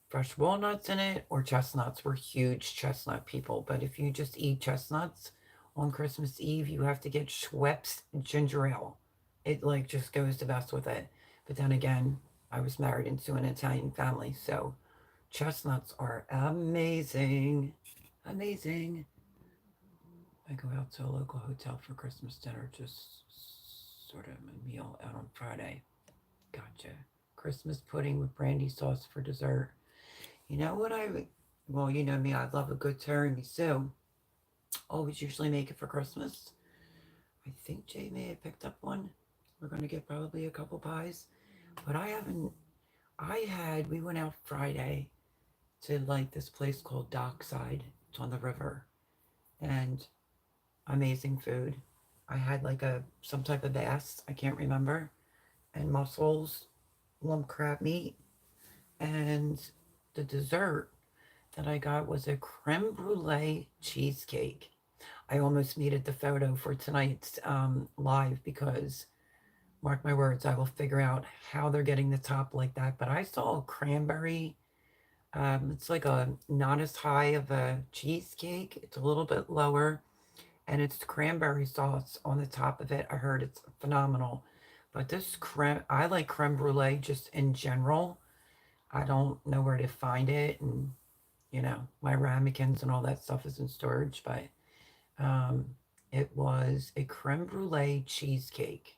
fresh walnuts in it or chestnuts. We're huge chestnut people, but if you just eat chestnuts on Christmas Eve, you have to get Schweppes ginger ale. It like just goes the best with it. But then again, I was married into an Italian family, so chestnuts are amazing. Amazing. I go out to a local hotel for Christmas dinner, just sort of a meal out on Friday. Gotcha. Christmas pudding with brandy sauce for dessert. You know what I would, well, you know me, I love a good tiramisu. Always usually make it for Christmas. I think Jay may have picked up one. We're going to get probably a couple pies. But I haven't, we went out Friday to like this place called Dockside. It's on the river. And amazing food. I had like some type of bass, I can't remember, and mussels, lump crab meat, and the dessert that I got was a creme brulee cheesecake. I almost needed the photo for tonight's live because, mark my words, I will figure out how they're getting the top like that. But I saw a cranberry. It's like a not as high of a cheesecake. It's a little bit lower, and it's cranberry sauce on the top of it. I heard it's phenomenal. But this creme, I like creme brulee just in general. I don't know where to find it, and my ramekins and all that stuff is in storage, but um, it was a creme brulee cheesecake.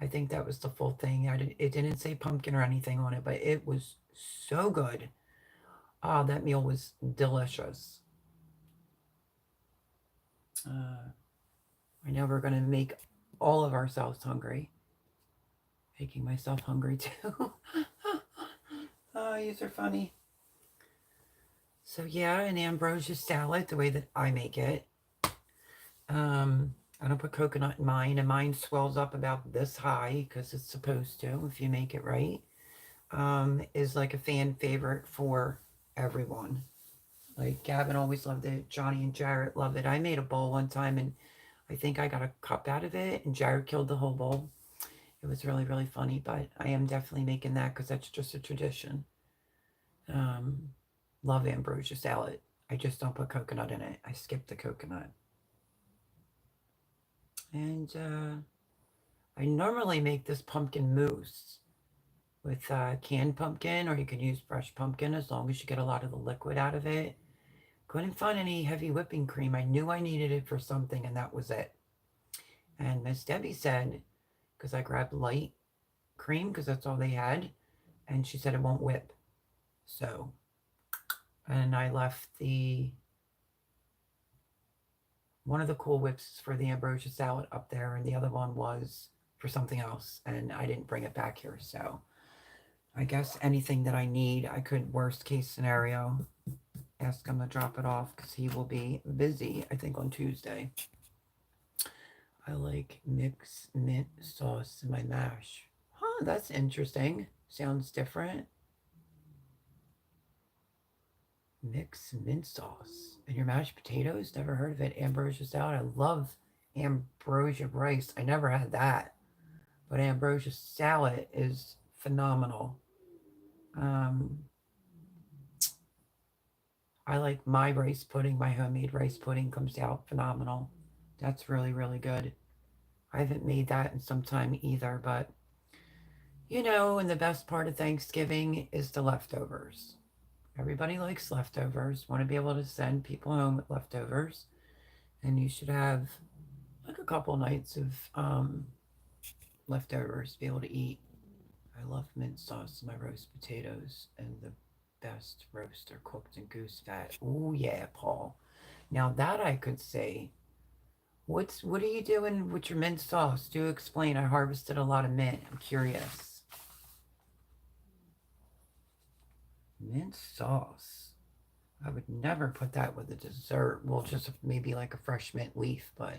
I think that was the full thing. It didn't say pumpkin or anything on it, but it was so good. Ah, that meal was delicious. I know we're going to make all of ourselves hungry. Making myself hungry too. Oh, these are funny. So yeah, an ambrosia salad, the way that I make it. I don't put coconut in mine, and mine swells up about this high because it's supposed to if you make it right. Is like a fan favorite for everyone. Like Gavin always loved it. Johnny and Jarrett love it. I made a bowl one time and I think I got a cup out of it, and Jared killed the whole bowl. It was really, really funny, but I am definitely making that because that's just a tradition. Um, Love ambrosia salad. I just don't put coconut in it. I skip the coconut. And I normally make this pumpkin mousse with canned pumpkin, or you can use fresh pumpkin as long as you get a lot of the liquid out of it. Couldn't find any heavy whipping cream. I knew I needed it for something, and that was it. And Miss Debbie said, because I grabbed light cream because that's all they had, and she said it won't whip. So, and I left one of the Cool Whips for the ambrosia salad up there, and the other one was for something else, and I didn't bring it back here. So I guess anything that I need, I could, worst case scenario, ask him to drop it off because he will be busy, I think, on Tuesday. I like mix mint sauce in my mash. Huh, that's interesting. Sounds different. Mix mint sauce in your mashed potatoes? Never heard of it. Ambrosia salad. I love ambrosia rice. I never had that. But ambrosia salad is phenomenal. I like my rice pudding. My homemade rice pudding comes out phenomenal. That's really, really good. I haven't made that in some time either, but and the best part of Thanksgiving is the leftovers. Everybody likes leftovers, want to be able to send people home with leftovers. And you should have like a couple nights of leftovers to be able to eat. I love mint sauce in my roast potatoes, and the best roast are cooked in goose fat. Oh yeah, Paul. Now that I could say, what are you doing with your mint sauce? Do explain. I harvested a lot of mint. I'm curious. Mint sauce. I would never put that with a dessert. Well, just maybe like a fresh mint leaf, but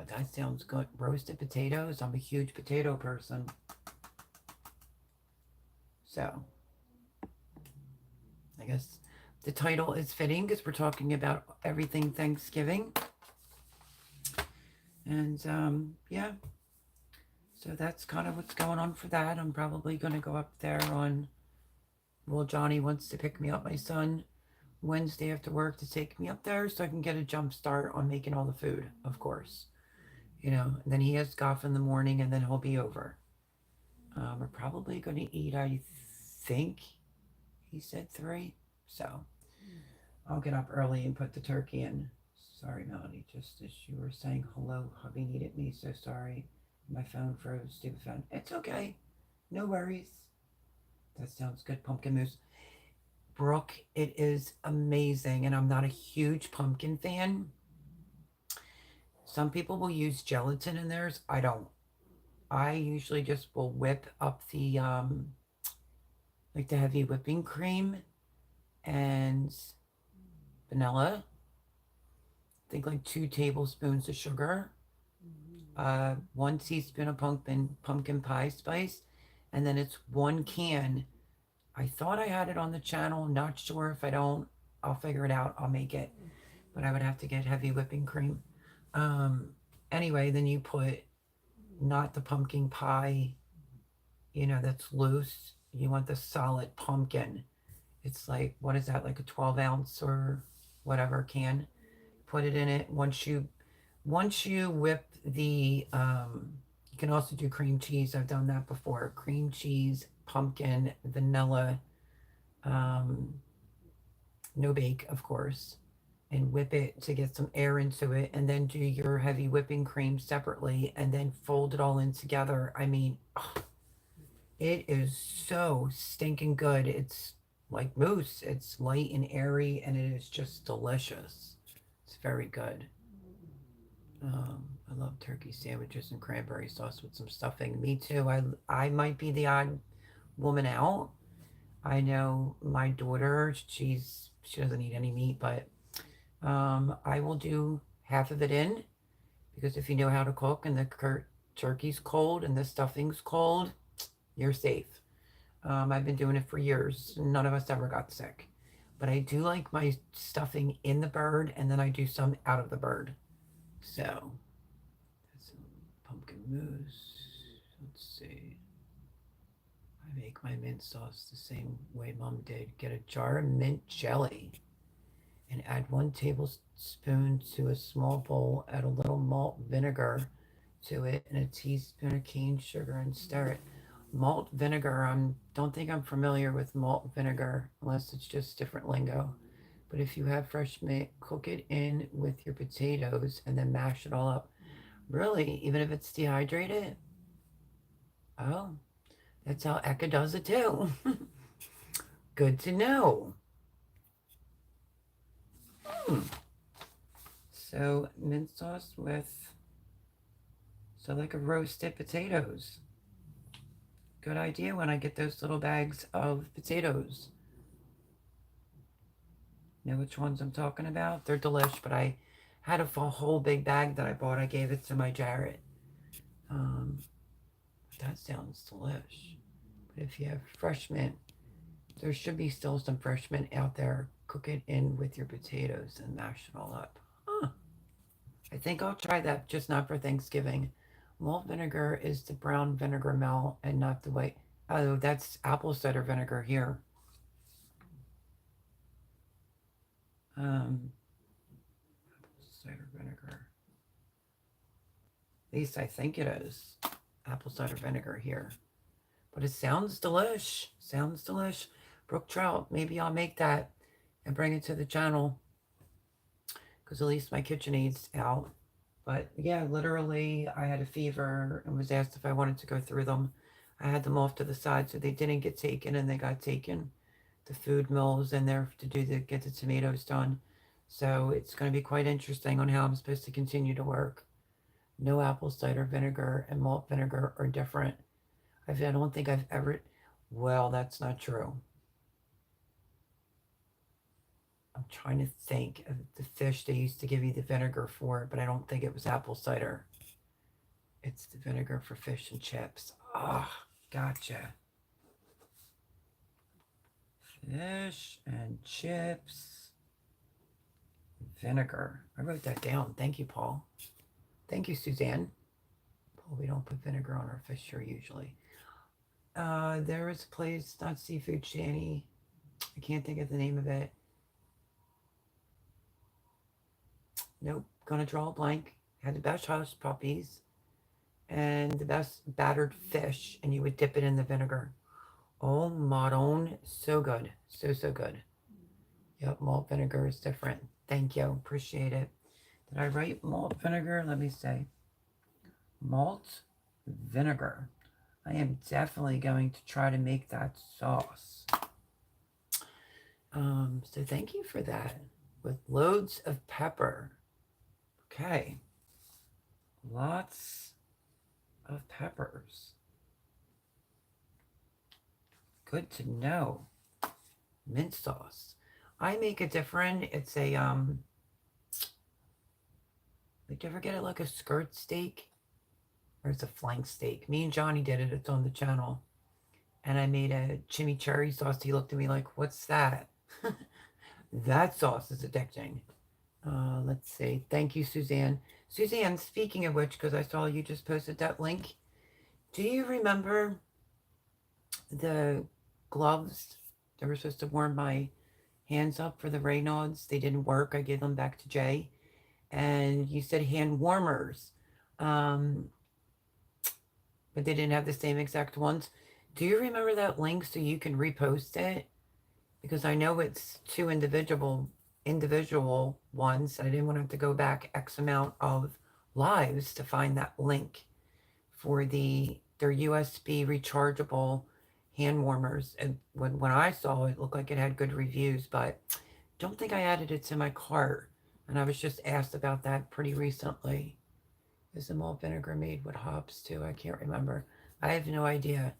that sounds good. Roasted potatoes. I'm a huge potato person. So, I guess the title is fitting because we're talking about everything Thanksgiving. And yeah, so that's kind of what's going on for that. I'm probably going to go up there on, well, Johnny wants to pick me up, my son, Wednesday after work to take me up there so I can get a jump start on making all the food, of course. And then he has golf in the morning and then he'll be over. We're probably going to eat, I think he said 3. So I'll get up early and put the turkey in. Sorry, Melanie, just as you were saying hello, hubby needed me, so sorry. My phone froze, stupid phone. It's okay. No worries. That sounds good, pumpkin mousse. Brooke, it is amazing, and I'm not a huge pumpkin fan. Some people will use gelatin in theirs. I don't. I usually just will whip up the like the heavy whipping cream and vanilla. I think like 2 tablespoons of sugar, 1 teaspoon of pumpkin pie spice, and then it's 1 can. I thought I had it on the channel. Not sure. If I don't, I'll figure it out. I'll make it, but I would have to get heavy whipping cream. Um, anyway, then you put not the pumpkin pie, that's loose. You want the solid pumpkin. It's like, what is that, like a 12 ounce or whatever can. Put it in it. Once you whip the, you can also do cream cheese. I've done that before. Cream cheese, pumpkin, vanilla, um, no bake, of course, and whip it to get some air into it, and then do your heavy whipping cream separately, and then fold it all in together. I mean, oh, it is so stinking good. It's like mousse. It's light and airy, and it is just delicious. It's very good. I love turkey sandwiches and cranberry sauce with some stuffing. Me too. I might be the odd woman out. I know my daughter, she doesn't eat any meat, but I will do half of it in, because if you know how to cook and the turkey's cold and the stuffing's cold, you're safe. I've been doing it for years. None of us ever got sick. But I do like my stuffing in the bird, and then I do some out of the bird. So that's some pumpkin mousse. Let's see. I make my mint sauce the same way Mom did. Get a jar of mint jelly and add 1 tablespoon to a small bowl. Add a little malt vinegar to it and a teaspoon of cane sugar and stir it. Malt vinegar, I don't think I'm familiar with malt vinegar unless it's just different lingo. But if you have fresh mint, cook it in with your potatoes and then mash it all up. Really? Even if it's dehydrated? Oh, that's how Eka does it too. Good to know. Hmm. So, mint sauce with, so like a roasted potatoes. Good idea when I get those little bags of potatoes. Know which ones I'm talking about? They're delish, but I had a whole big bag that I bought. I gave it to my Jarrett. Um, that sounds delish. But if you have fresh mint, there should be still some fresh mint out there. Cook it in with your potatoes and mash it all up. Huh. I think I'll try that, just not for Thanksgiving. Malt vinegar is the brown vinegar malt and not the white. Oh, that's apple cider vinegar here. Apple cider vinegar. At least I think it is. Apple cider vinegar here. But it sounds delish. Sounds delish. Brook trout. Maybe I'll make that and bring it to the channel, because at least my KitchenAid's out. But yeah, literally, I had a fever and was asked if I wanted to go through them. I had them off to the side so they didn't get taken, and they got taken. The food mill was in there to get the tomatoes done. So it's going to be quite interesting on how I'm supposed to continue to work. No apple cider vinegar and malt vinegar are different. I don't think I've ever. Well, that's not true. I'm trying to think of the fish they used to give you the vinegar for, but I don't think it was apple cider. It's the vinegar for fish and chips. Ah, oh, gotcha. Fish and chips. Vinegar. I wrote that down. Thank you, Paul. Thank you, Suzanne. Well, we don't put vinegar on our fish here usually. There is a place, not Seafood Shanty. I can't think of the name of it. Nope, gonna draw a blank. Had the best hush puppies and the best battered fish, and you would dip it in the vinegar. Oh, Maron, so good. So, so good. Yep, malt vinegar is different. Thank you. Appreciate it. Did I write malt vinegar? Let me say. Malt vinegar. I am definitely going to try to make that sauce. So thank you for that. With loads of pepper. Okay. Lots of peppers. Good to know. Mint sauce. I make a different. It's a did you ever get it like a skirt steak? Or it's a flank steak. Me and Johnny did it. It's on the channel. And I made a chimichurri sauce. He looked at me like, what's that? That sauce is addicting. Let's see. Thank you, Suzanne. Suzanne, speaking of which, because I saw you just posted that link, do you remember the gloves that were supposed to warm my hands up for the Raynaud's? They didn't work. I gave them back to Jay. And you said hand warmers. But they didn't have the same exact ones. Do you remember that link so you can repost it? Because I know it's two individual ones. I didn't want to have to go back X amount of lives to find that link for their USB rechargeable hand warmers. And when I saw it, it looked like it had good reviews, but don't think I added it to my cart. And I was just asked about that pretty recently. Is the malt vinegar made with hops too? I can't remember. I have no idea.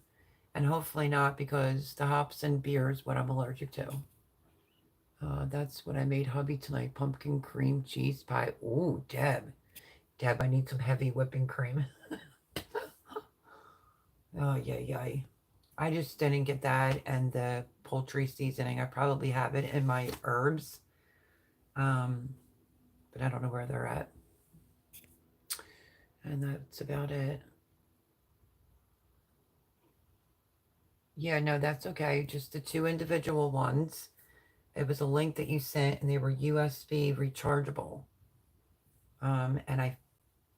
And hopefully not, because the hops and beer is what I'm allergic to. That's what I made hubby tonight. Pumpkin cream cheese pie. Ooh, Deb, I need some heavy whipping cream. Oh, yeah. I just didn't get that and the poultry seasoning. I probably have it in my herbs. But I don't know where they're at. And that's about it. Yeah, no, that's okay. Just the two individual ones. It was a link that you sent, and they were USB rechargeable. And I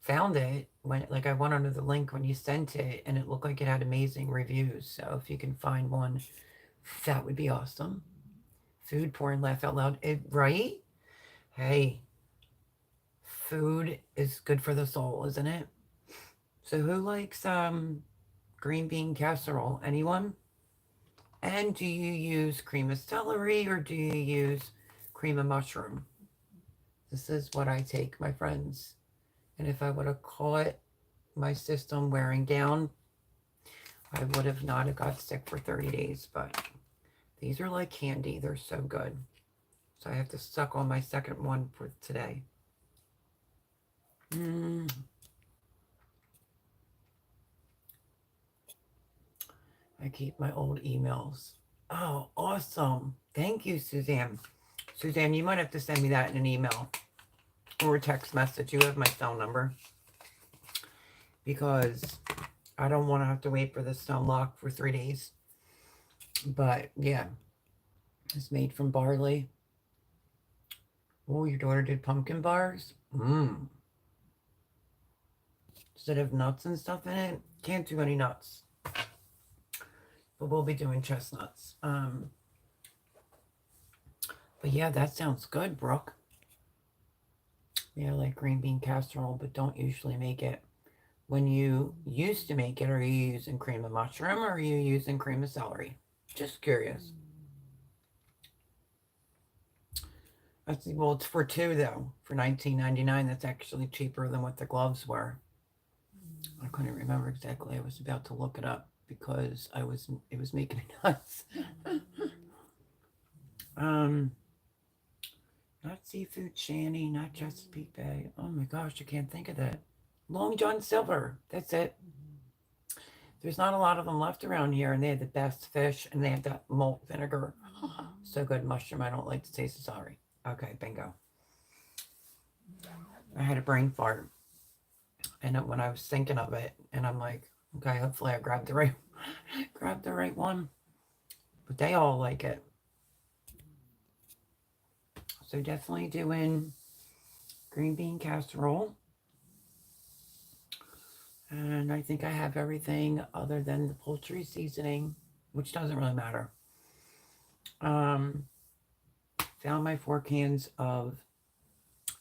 found it when, like, I went under the link when you sent it, and it looked like it had amazing reviews. So if you can find one, that would be awesome. Food porn, laugh out loud. Right? Hey, food is good for the soul, isn't it? So who likes green bean casserole? Anyone? And do you use cream of celery or do you use cream of mushroom? This is what I take, my friends. And if I would have caught my system wearing down, I would have not have got sick for 30 days. But these are like candy. They're so good. So I have to suck on my second one for today. I keep my old emails. Oh, awesome. Thank you, Suzanne. Suzanne, you might have to send me that in an email or a text message. You have my cell number. Because I don't want to have to wait for this to unlock for 3 days. But, yeah. It's made from barley. Oh, your daughter did pumpkin bars? Does it have nuts and stuff in it? Can't do any nuts. But we'll be doing chestnuts. But yeah, that sounds good, Brooke. Yeah, I like green bean casserole, but don't usually make it. When you used to make it, are you using cream of mushroom or are you using cream of celery? Just curious. Well, it's for two, though. For $19.99, that's actually cheaper than what the gloves were. I couldn't remember exactly. I was about to look it up because it was making me nuts. Not Seafood Shanty, not Chesapeake Bay. Oh my gosh, I can't think of that. Long John Silver. That's it. There's not a lot of them left around here, and they had the best fish, and they had that malt vinegar. So good. Mushroom, I don't like the taste of celery. Okay, bingo. I had a brain fart. And when I was thinking of it, and I'm like, okay, hopefully I grabbed the right, grabbed the right one. But they all like it. So definitely doing green bean casserole. And I think I have everything other than the poultry seasoning, which doesn't really matter. Um, Found my 4 cans of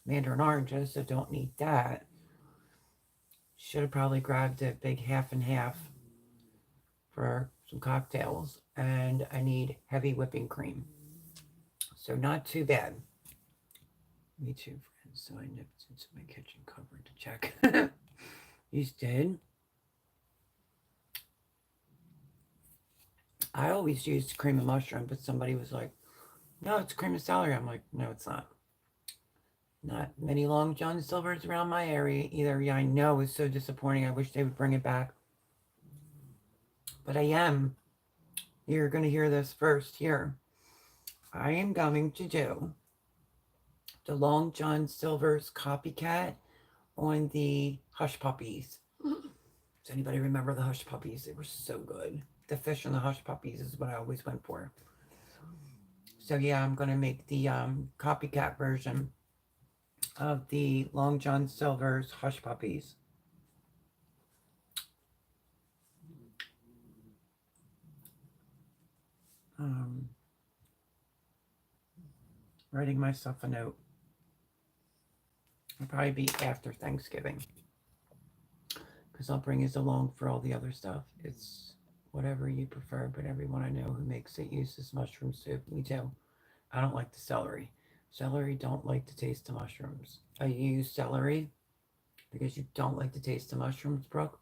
mandarin oranges, so don't need that. Should have probably grabbed a big half and half for some cocktails. And I need heavy whipping cream. So not too bad. Me too, friends. So I nipped into my kitchen cupboard to check. You did. I always used cream of mushroom, but somebody was like, no, it's cream of celery. I'm like, no, it's not. Not many Long John Silvers around my area either. Yeah, I know, it's so disappointing. I wish they would bring it back. But I am. You're going to hear this first here. I am going to do the Long John Silver's copycat on the Hush Puppies. Does anybody remember the Hush Puppies? They were so good. The fish and the Hush Puppies is what I always went for. So yeah, I'm going to make the copycat version of the Long John Silver's Hush Puppies. Writing myself a note. It'll probably be after Thanksgiving, because I'll bring it along for all the other stuff. It's whatever you prefer, but everyone I know who makes it uses mushroom soup. Me too. I don't like the celery. Celery don't like the taste of mushrooms. I use celery because you don't like the taste of mushrooms, Brooke.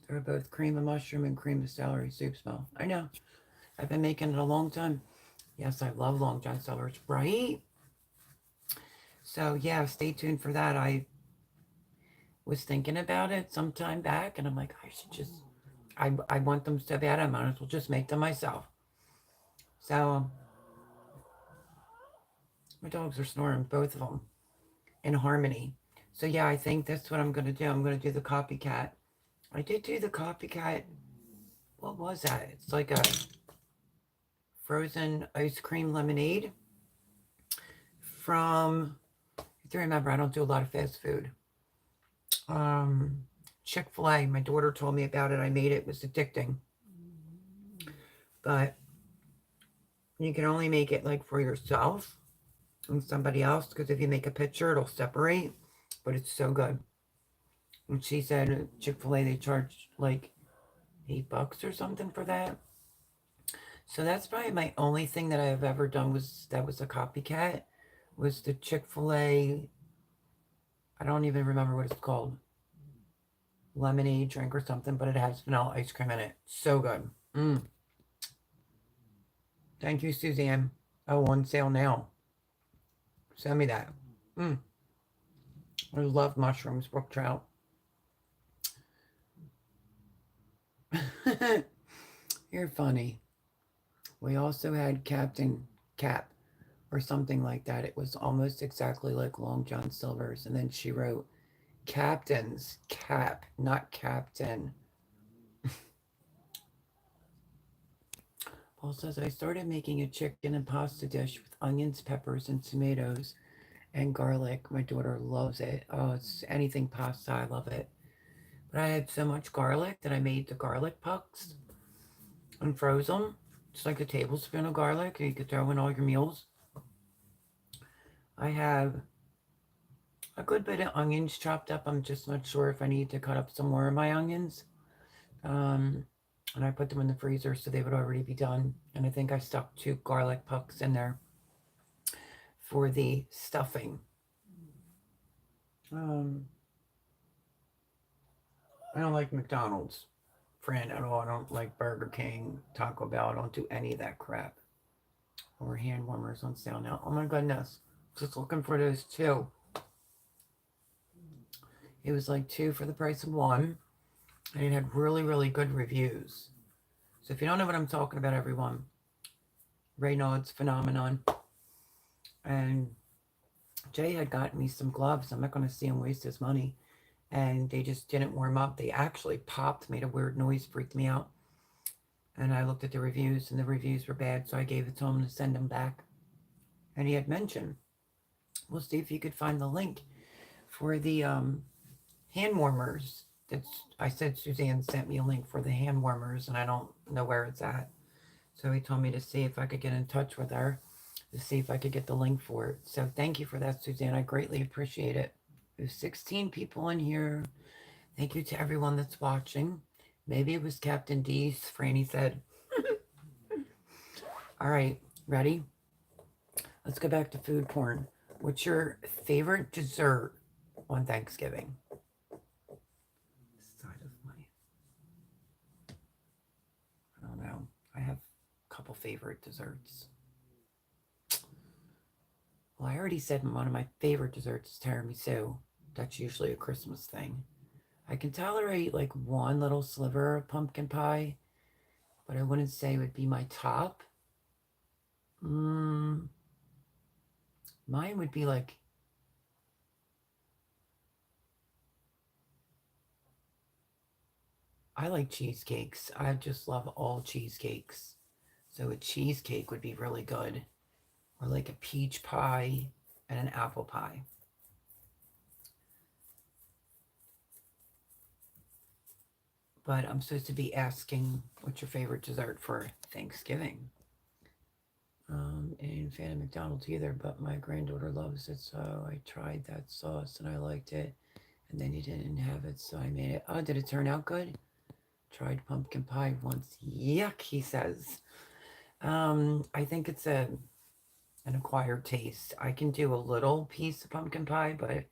They're both cream of mushroom and cream of celery soup smell. I know. I've been making it a long time. Yes, I love Long John Silver's, right? So yeah, stay tuned for that. I was thinking about it some time back, and I'm like, I should just, I want them so bad, I might as well just make them myself. So my dogs are snoring, both of them, in harmony. So yeah, I think that's what I'm going to do. I'm going to do the copycat. I did do the copycat. What was that? It's like a frozen ice cream lemonade from, if you remember, I don't do a lot of fast food. Chick-fil-A. My daughter told me about it. I made it. It was addicting. But you can only make it like for yourself and somebody else, because if you make a picture, it'll separate. But it's so good. And she said Chick-fil-A, they charge like $8 or something for that. So that's probably my only thing that I've ever done that was a copycat, was the Chick-fil-A, I don't even remember what it's called, lemonade drink or something, but it has vanilla ice cream in it. So good. Thank you, Suzanne. Oh, on sale now. Send me that. I love mushrooms, brook trout. You're funny. We also had Captain Cap or something like that. It was almost exactly like Long John Silver's. And then she wrote Captain's Cap, not Captain. Paul says, I started making a chicken and pasta dish with onions, peppers, and tomatoes and garlic. My daughter loves it. Oh, it's anything pasta. I love it. But I had so much garlic that I made the garlic pucks and froze them. It's like a tablespoon of garlic. You could throw in all your meals. I have a good bit of onions chopped up. I'm just not sure if I need to cut up some more of my onions. And I put them in the freezer so they would already be done. And I think I stuck 2 garlic pucks in there for the stuffing. I don't like McDonald's, Fran, at all. I don't like Burger King, Taco Bell. I don't do any of that crap. Or hand warmers on sale now. Oh my goodness. Just looking for those 2. It was like 2 for the price of 1. And it had really, really good reviews. So if you don't know what I'm talking about, everyone, Reynolds Phenomenon. And Jay had gotten me some gloves. I'm not going to see him waste his money. And they just didn't warm up. They actually popped, made a weird noise, freaked me out. And I looked at the reviews, and the reviews were bad, so I gave it to him to send them back. And he had mentioned, we'll see if you could find the link for the hand warmers. I said Suzanne sent me a link for the hand warmers, and I don't know where it's at. So he told me to see if I could get in touch with her to see if I could get the link for it. So thank you for that, Suzanne. I greatly appreciate it. There's 16 people in here. Thank you to everyone that's watching. Maybe it was Captain D's, Franny said. All right, ready? Let's go back to food porn. What's your favorite dessert on Thanksgiving? Side of my, I don't know. I have a couple favorite desserts. Well, I already said one of my favorite desserts is tiramisu. That's usually a Christmas thing. I can tolerate like one little sliver of pumpkin pie, but I wouldn't say it would be my top. Mine would be like, I like cheesecakes. I just love all cheesecakes. So a cheesecake would be really good. Or like a peach pie and an apple pie. But I'm supposed to be asking what's your favorite dessert for Thanksgiving. Ain't a fan of McDonald's either, but my granddaughter loves it, so I tried that sauce and I liked it. And then he didn't have it, so I made it. Oh, did it turn out good? Tried pumpkin pie once. Yuck, he says. I think it's an acquired taste. I can do a little piece of pumpkin pie, but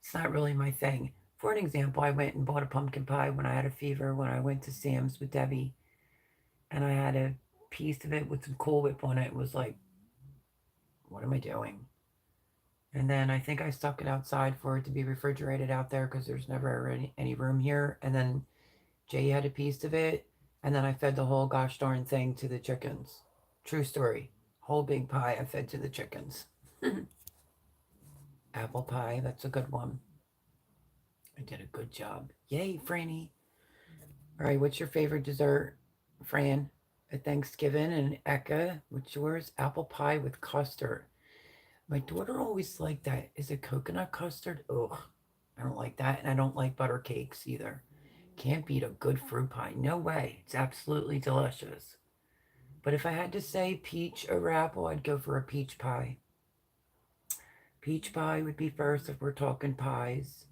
it's not really my thing. For an example, I went and bought a pumpkin pie when I had a fever when I went to Sam's with Debbie, and I had a piece of it with some Cool Whip on it. It was like, what am I doing? And then I think I stuck it outside for it to be refrigerated out there because there's never any room here. And then Jay had a piece of it, and then I fed the whole gosh darn thing to the chickens. True story. Whole big pie I fed to the chickens. Apple pie, that's a good one. I did a good job. Yay, Franny. All right, what's your favorite dessert, Fran? At Thanksgiving, and Eka, what's yours? Apple pie with custard. My daughter always liked that. Is it coconut custard? Ugh, I don't like that, and I don't like butter cakes either. Can't beat a good fruit pie. No way. It's absolutely delicious. But if I had to say peach over apple, I'd go for a peach pie. Peach pie would be first if we're talking pies.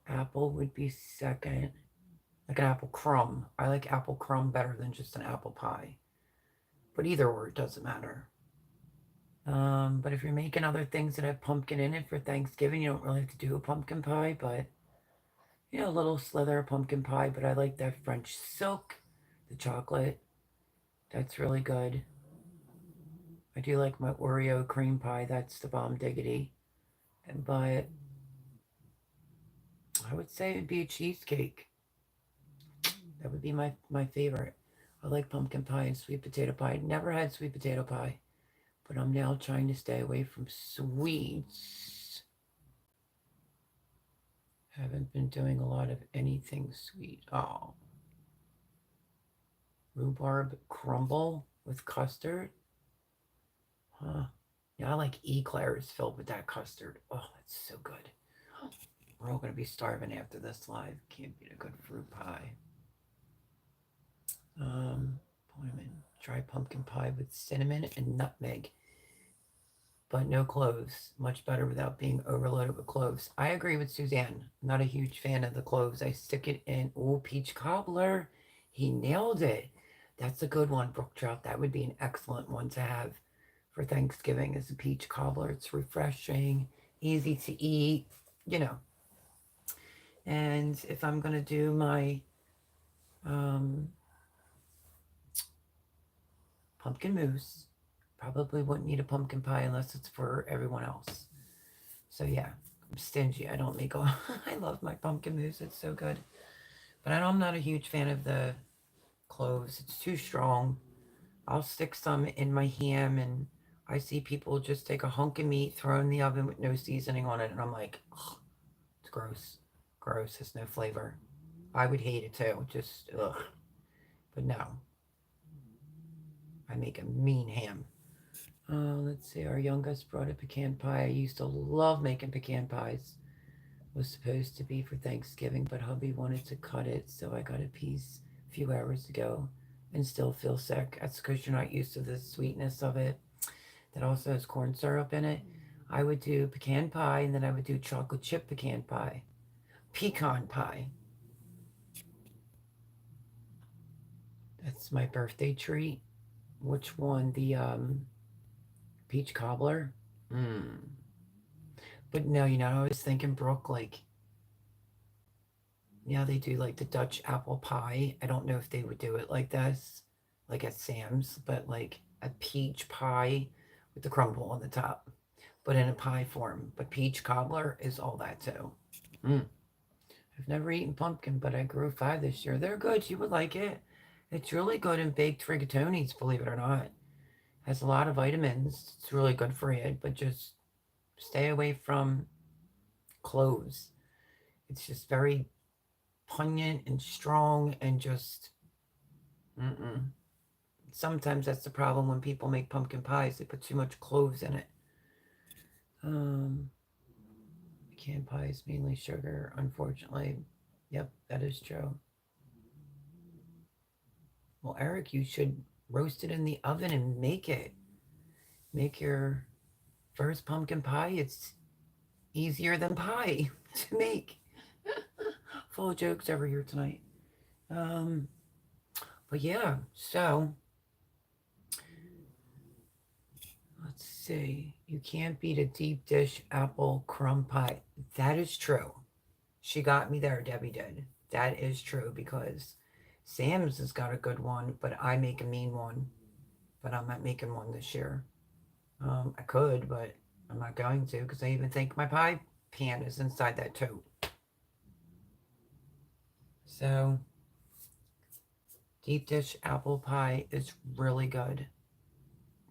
Apple would be second. Like an apple crumb. I like apple crumb better than just an apple pie. But either or, it doesn't matter. But if you're making other things that have pumpkin in it for Thanksgiving, you don't really have to do a pumpkin pie, but a little slither of pumpkin pie. But I like that French silk, the chocolate. That's really good. I do like my Oreo cream pie. That's the bomb diggity. But I would say it'd be a cheesecake. That would be my favorite. I like pumpkin pie and sweet potato pie. Never had sweet potato pie, but I'm now trying to stay away from sweets. Haven't been doing a lot of anything sweet. Oh. Rhubarb crumble with custard? Huh. Yeah, I like eclairs filled with that custard. Oh, that's so good. We're all going to be starving after this live. Can't beat a good fruit pie. Try pumpkin pie with cinnamon and nutmeg, but no cloves. Much better without being overloaded with cloves. I agree with Suzanne. I'm not a huge fan of the cloves. I stick it in. Oh, peach cobbler. He nailed it. That's a good one, Brook Trout. That would be an excellent one to have for Thanksgiving as a peach cobbler. It's refreshing, easy to eat, And if I'm going to do my pumpkin mousse, probably wouldn't need a pumpkin pie unless it's for everyone else. So yeah, I'm stingy. I don't make a I love my pumpkin mousse. It's so good. But I'm not a huge fan of the cloves. It's too strong. I'll stick some in my ham and I see people just take a hunk of meat, throw it in the oven with no seasoning on it, and I'm like, ugh, it's gross. Gross. It's no flavor. I would hate it too. Just, ugh. But no, I make a mean ham. Let's see. Our youngest brought a pecan pie. I used to love making pecan pies. Was supposed to be for Thanksgiving, but hubby wanted to cut it, so I got a piece a few hours ago and still feel sick. That's because you're not used to the sweetness of it. That also has corn syrup in it. I would do pecan pie, and then I would do chocolate chip pecan pie. Pecan pie. That's my birthday treat. Which one? The peach cobbler? Mmm. But no, I was thinking, Brooke, like, yeah, they do like the Dutch apple pie. I don't know if they would do it like this, like at Sam's, but like a peach pie with the crumble on the top, but in a pie form. But peach cobbler is all that too. Mm. I've never eaten pumpkin, but I grew 5 this year. They're good. You would like it. It's really good in baked rigatonis, believe it or not. Has a lot of vitamins. It's really good for you, but just stay away from cloves. It's just very pungent and strong and just mm-mm. Sometimes that's the problem when people make pumpkin pies. They put too much cloves in it. Um, Pecan pie is mainly sugar, unfortunately. Yep, that is true. Well, Eric, you should roast it in the oven and make it. Make your first pumpkin pie. It's easier than pie to make. Full of jokes over here tonight. Um, but yeah, so let's see. You can't beat a deep dish apple crumb pie. That is true. She got me there, Debbie did. That is true because Sam's has got a good one, but I make a mean one. But I'm not making one this year. I could, but I'm not going to because I even think my pie pan is inside that tote. So, deep dish apple pie is really good.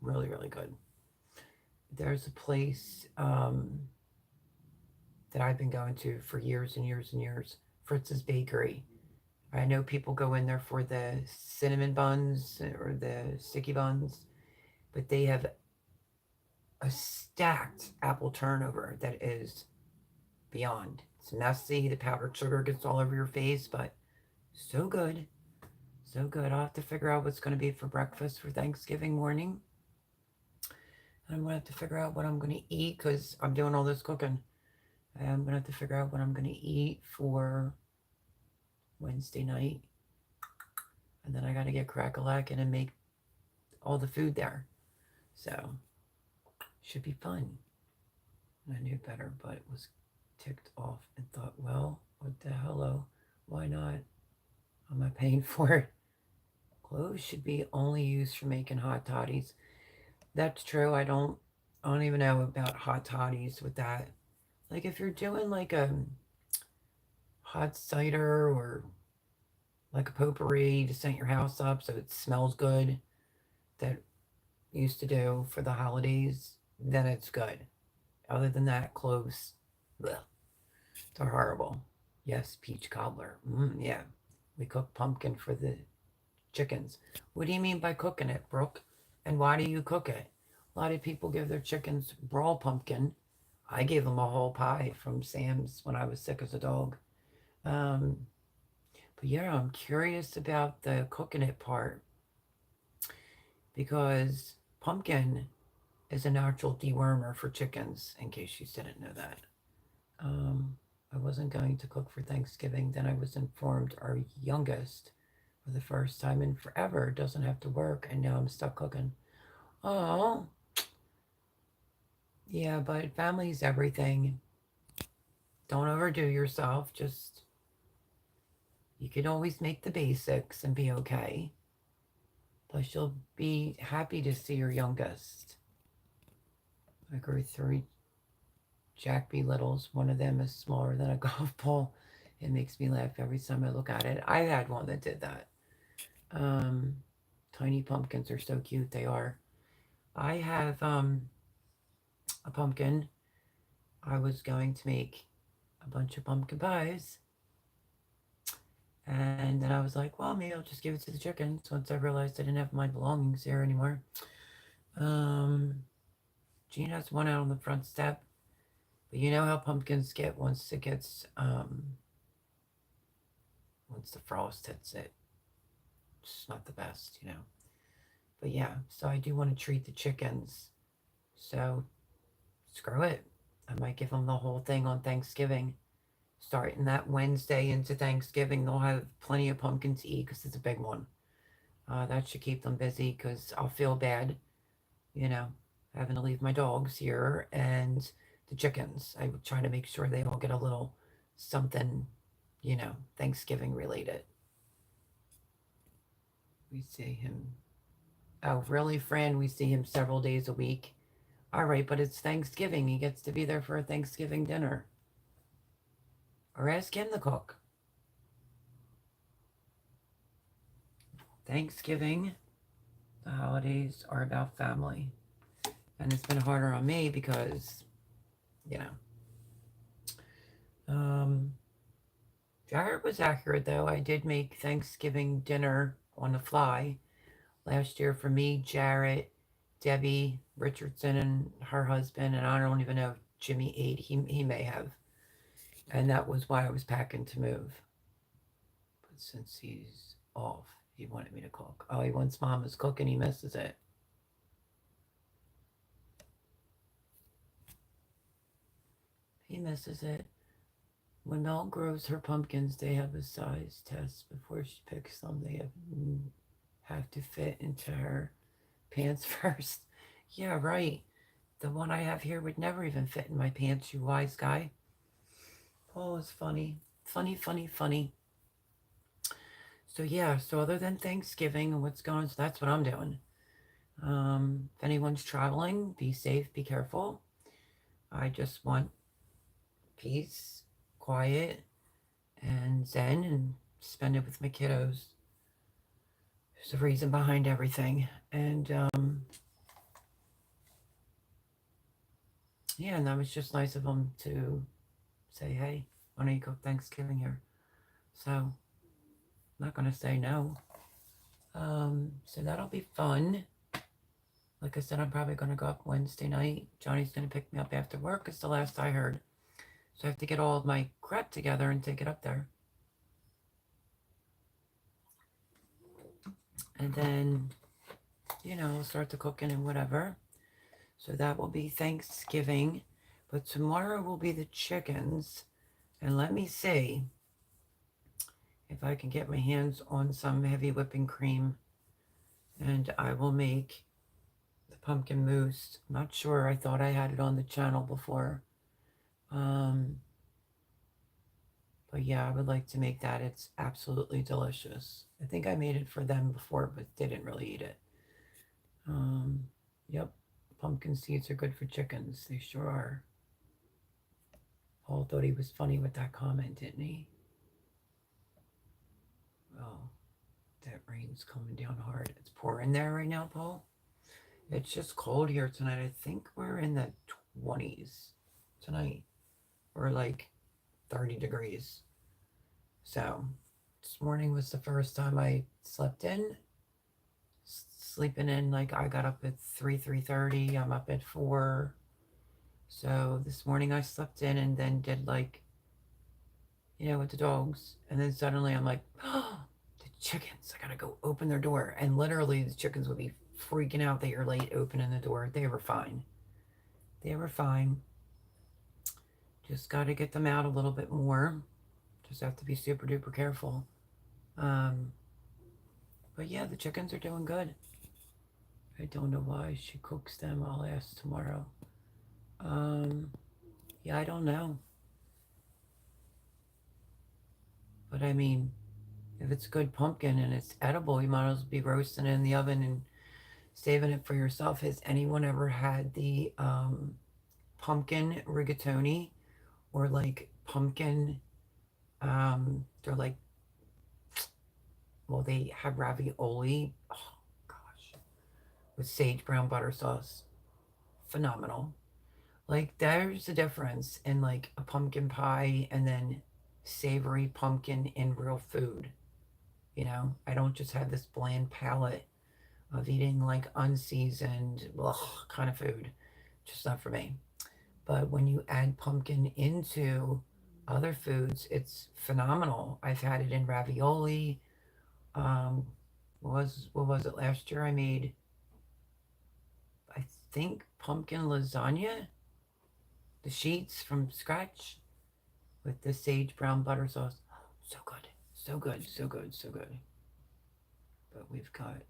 Really, really good. There's a place that I've been going to for years and years and years, Fritz's Bakery. I know people go in there for the cinnamon buns or the sticky buns, but they have a stacked apple turnover that is beyond. It's messy, the powdered sugar gets all over your face, but so good. So good. I'll have to figure out what's going to be for breakfast for Thanksgiving morning. And I'm going to have to figure out what I'm going to eat because I'm doing all this cooking. I'm going to have to figure out what I'm going to eat for Wednesday night. And then I got to get crack-a-lackin' and make all the food there. So, should be fun. I knew better, but was ticked off and thought, well, what the hello? Why not? Am I paying for it? Cloves should be only used for making hot toddies. That's true. I don't even know about hot toddies with that. Like if you're doing like a hot cider or like a potpourri to scent your house up so it smells good, that used to do for the holidays, then it's good. Other than that, cloves, bleh, they're horrible. Yes, peach cobbler. Yeah, we cook pumpkin for the chickens. What do you mean by cooking it, Brooke? And why do you cook it? A lot of people give their chickens raw pumpkin. I gave them a whole pie from Sam's when I was sick as a dog. Um, but yeah, I'm curious about the cooking it part because pumpkin is a natural dewormer for chickens, in case you didn't know that. Um, I wasn't going to cook for Thanksgiving. Then I was informed our youngest, for the first time in forever, doesn't have to work, and now I'm stuck cooking. Oh, yeah, but family's everything. Don't overdo yourself. Just, you can always make the basics and be okay. Plus, you'll be happy to see your youngest. I grew 3 Jack B. Littles. One of them is smaller than a golf ball. It makes me laugh every time I look at it. I had one that did that. Um, Tiny pumpkins are so cute. They are. I have a pumpkin. I was going to make a bunch of pumpkin pies. And then I was like, well, maybe I'll just give it to the chickens once I realized I didn't have my belongings there anymore. Um, Jean has one out on the front step. But you know how pumpkins get once the frost hits it. It's not the best, you know. But yeah, so I do want to treat the chickens. So screw it. I might give them the whole thing on Thanksgiving. Starting that Wednesday into Thanksgiving, they'll have plenty of pumpkin to eat because it's a big one. That should keep them busy because I'll feel bad, you know, having to leave my dogs here and the chickens. I would try to make sure they all get a little something, Thanksgiving related. We see him. Oh, really, Fran? We see him several days a week. All right, but it's Thanksgiving. He gets to be there for a Thanksgiving dinner. Or ask him to cook. Thanksgiving, the holidays are about family. And it's been harder on me because, you know. Jared was accurate though. I did make Thanksgiving dinner on the fly last year for me, Jarrett, Debbie Richardson, and her husband, and I don't even know if Jimmy ate. He may have, and that was why I was packing to move. But since he's off, he wanted me to cook. Oh, he wants Mama's cooking. He misses it. He misses it. When Mel grows her pumpkins, they have a size test before she picks them. They have to fit into her pants first. Yeah, right. The one I have here would never even fit in my pants, you wise guy. Paul is funny. Funny, funny, funny. So yeah, so other than Thanksgiving and what's going on, so that's what I'm doing. If anyone's traveling, be safe, be careful. I just want peace, quiet, and zen and spend it with my kiddos. There's a reason behind everything. And yeah, and that was just nice of them to say, hey, why don't you cook Thanksgiving here? So I'm not going to say no. So that'll be fun. Like I said, I'm probably going to go up Wednesday night. Johnny's going to pick me up after work. It's the last I heard. So I have to get all of my crap together and take it up there. And then, I'll start the cooking and whatever. So that will be Thanksgiving. But tomorrow will be the chickens. And let me see if I can get my hands on some heavy whipping cream. And I will make the pumpkin mousse. I'm not sure. I thought I had it on the channel before. But yeah, I would like to make that. It's absolutely delicious. I think I made it for them before, but they didn't really eat it. Yep, pumpkin seeds are good for chickens. They sure are. Paul thought he was funny with that comment, didn't he? Oh, that rain's coming down hard. It's pouring there right now, Paul. It's just cold here tonight. I think we're in the 20s tonight. Or like 30 degrees. So, this morning was the first time I slept in. Sleeping in, like I got up at 3:30. I'm up at 4. So this morning I slept in and then did like, with the dogs. And then suddenly I'm like, oh, the chickens. I gotta go open their door. And literally the chickens would be freaking out that you're late opening the door. They were fine. They were fine. Just gotta get them out a little bit more. Just have to be super duper careful. Um, but yeah, the chickens are doing good. I don't know why she cooks them. I'll ask tomorrow. Um, yeah, I don't know. But I mean, if it's good pumpkin and it's edible, you might as well be roasting it in the oven and saving it for yourself. Has anyone ever had the pumpkin rigatoni or like pumpkin? They're like, well, they have ravioli. Oh gosh, with sage brown butter sauce. Phenomenal. Like there's a difference in like a pumpkin pie and then savory pumpkin in real food. You know, I don't just have this bland palate of eating like unseasoned ugh, kind of food. Just not for me. But when you add pumpkin into other foods, it's phenomenal. I've had it in ravioli. Um, what was it last year? I made, I think, pumpkin lasagna, the sheets from scratch with the sage brown butter sauce. So good, so good, so good, so good. But we've got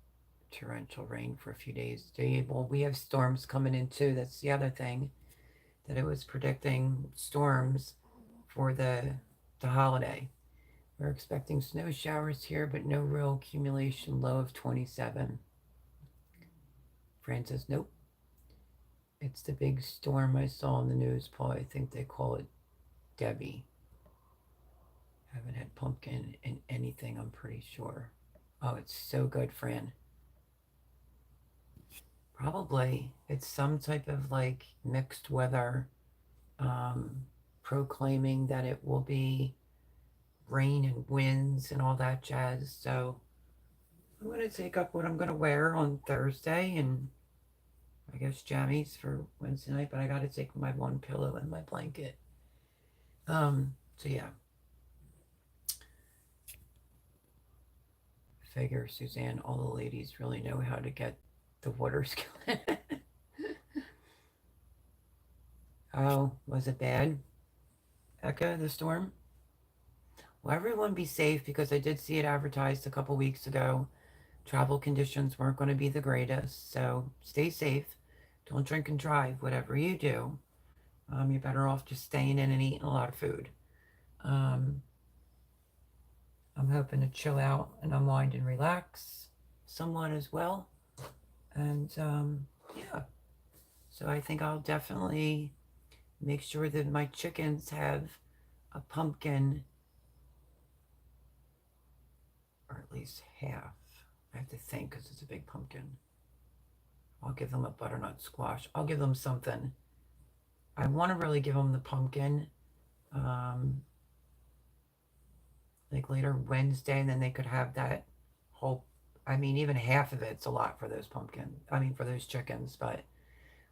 torrential rain for a few days. Well, we have storms coming in too. That's the other thing that it was predicting storms for the holiday. We're expecting snow showers here, but no real accumulation. Low of 27. Fran says, nope. It's the big storm I saw in the news, Paul. I think they call it Debbie. Haven't had pumpkin in anything, I'm pretty sure. Oh, it's so good, Fran. Probably. It's some type of like mixed weather, um, proclaiming that it will be rain and winds and all that jazz. So I'm going to take up what I'm going to wear on Thursday and I guess jammies for Wednesday night, but I got to take my one pillow and my blanket. So yeah. Figure, Suzanne, all the ladies really know how to get the water skill. Oh, was it bad? Eka, the storm? Well, everyone be safe because I did see it advertised a couple weeks ago. Travel conditions weren't going to be the greatest, so stay safe. Don't drink and drive, whatever you do. You're better off just staying in and eating a lot of food. Um, I'm hoping to chill out and unwind and relax somewhat as well. And yeah, so I think I'll definitely make sure that my chickens have a pumpkin, or at least half. I have to think because it's a big pumpkin. I'll give them a butternut squash. I'll give them something. I want to really give them the pumpkin, um, like later Wednesday, and then they could have that whole. I mean, even half of it's a lot for those pumpkin. I mean, for those chickens, but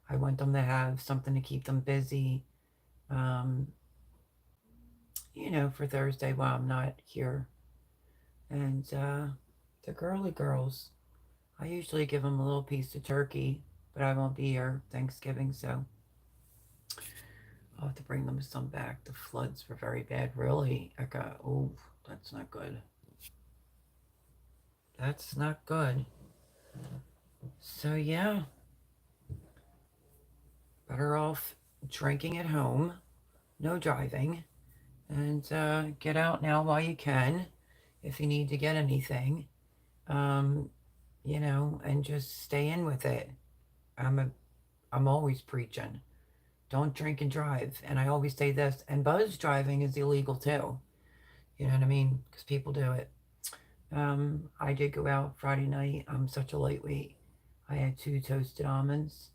I want them to have something to keep them busy. Um, for Thursday while I'm not here. And the girly girls, I usually give them a little piece of turkey, but I won't be here Thanksgiving, so I'll have to bring them some back. The floods were very bad, really. Oh, that's not good. That's not good. So yeah, better off drinking at home, no driving, and get out now while you can if you need to get anything. Um, and just stay in with it. I'm always preaching. Don't drink and drive. And I always say this, and buzz driving is illegal too. You know what I mean? Because people do it. I did go out Friday night. I'm such a lightweight. I had 2 toasted almonds.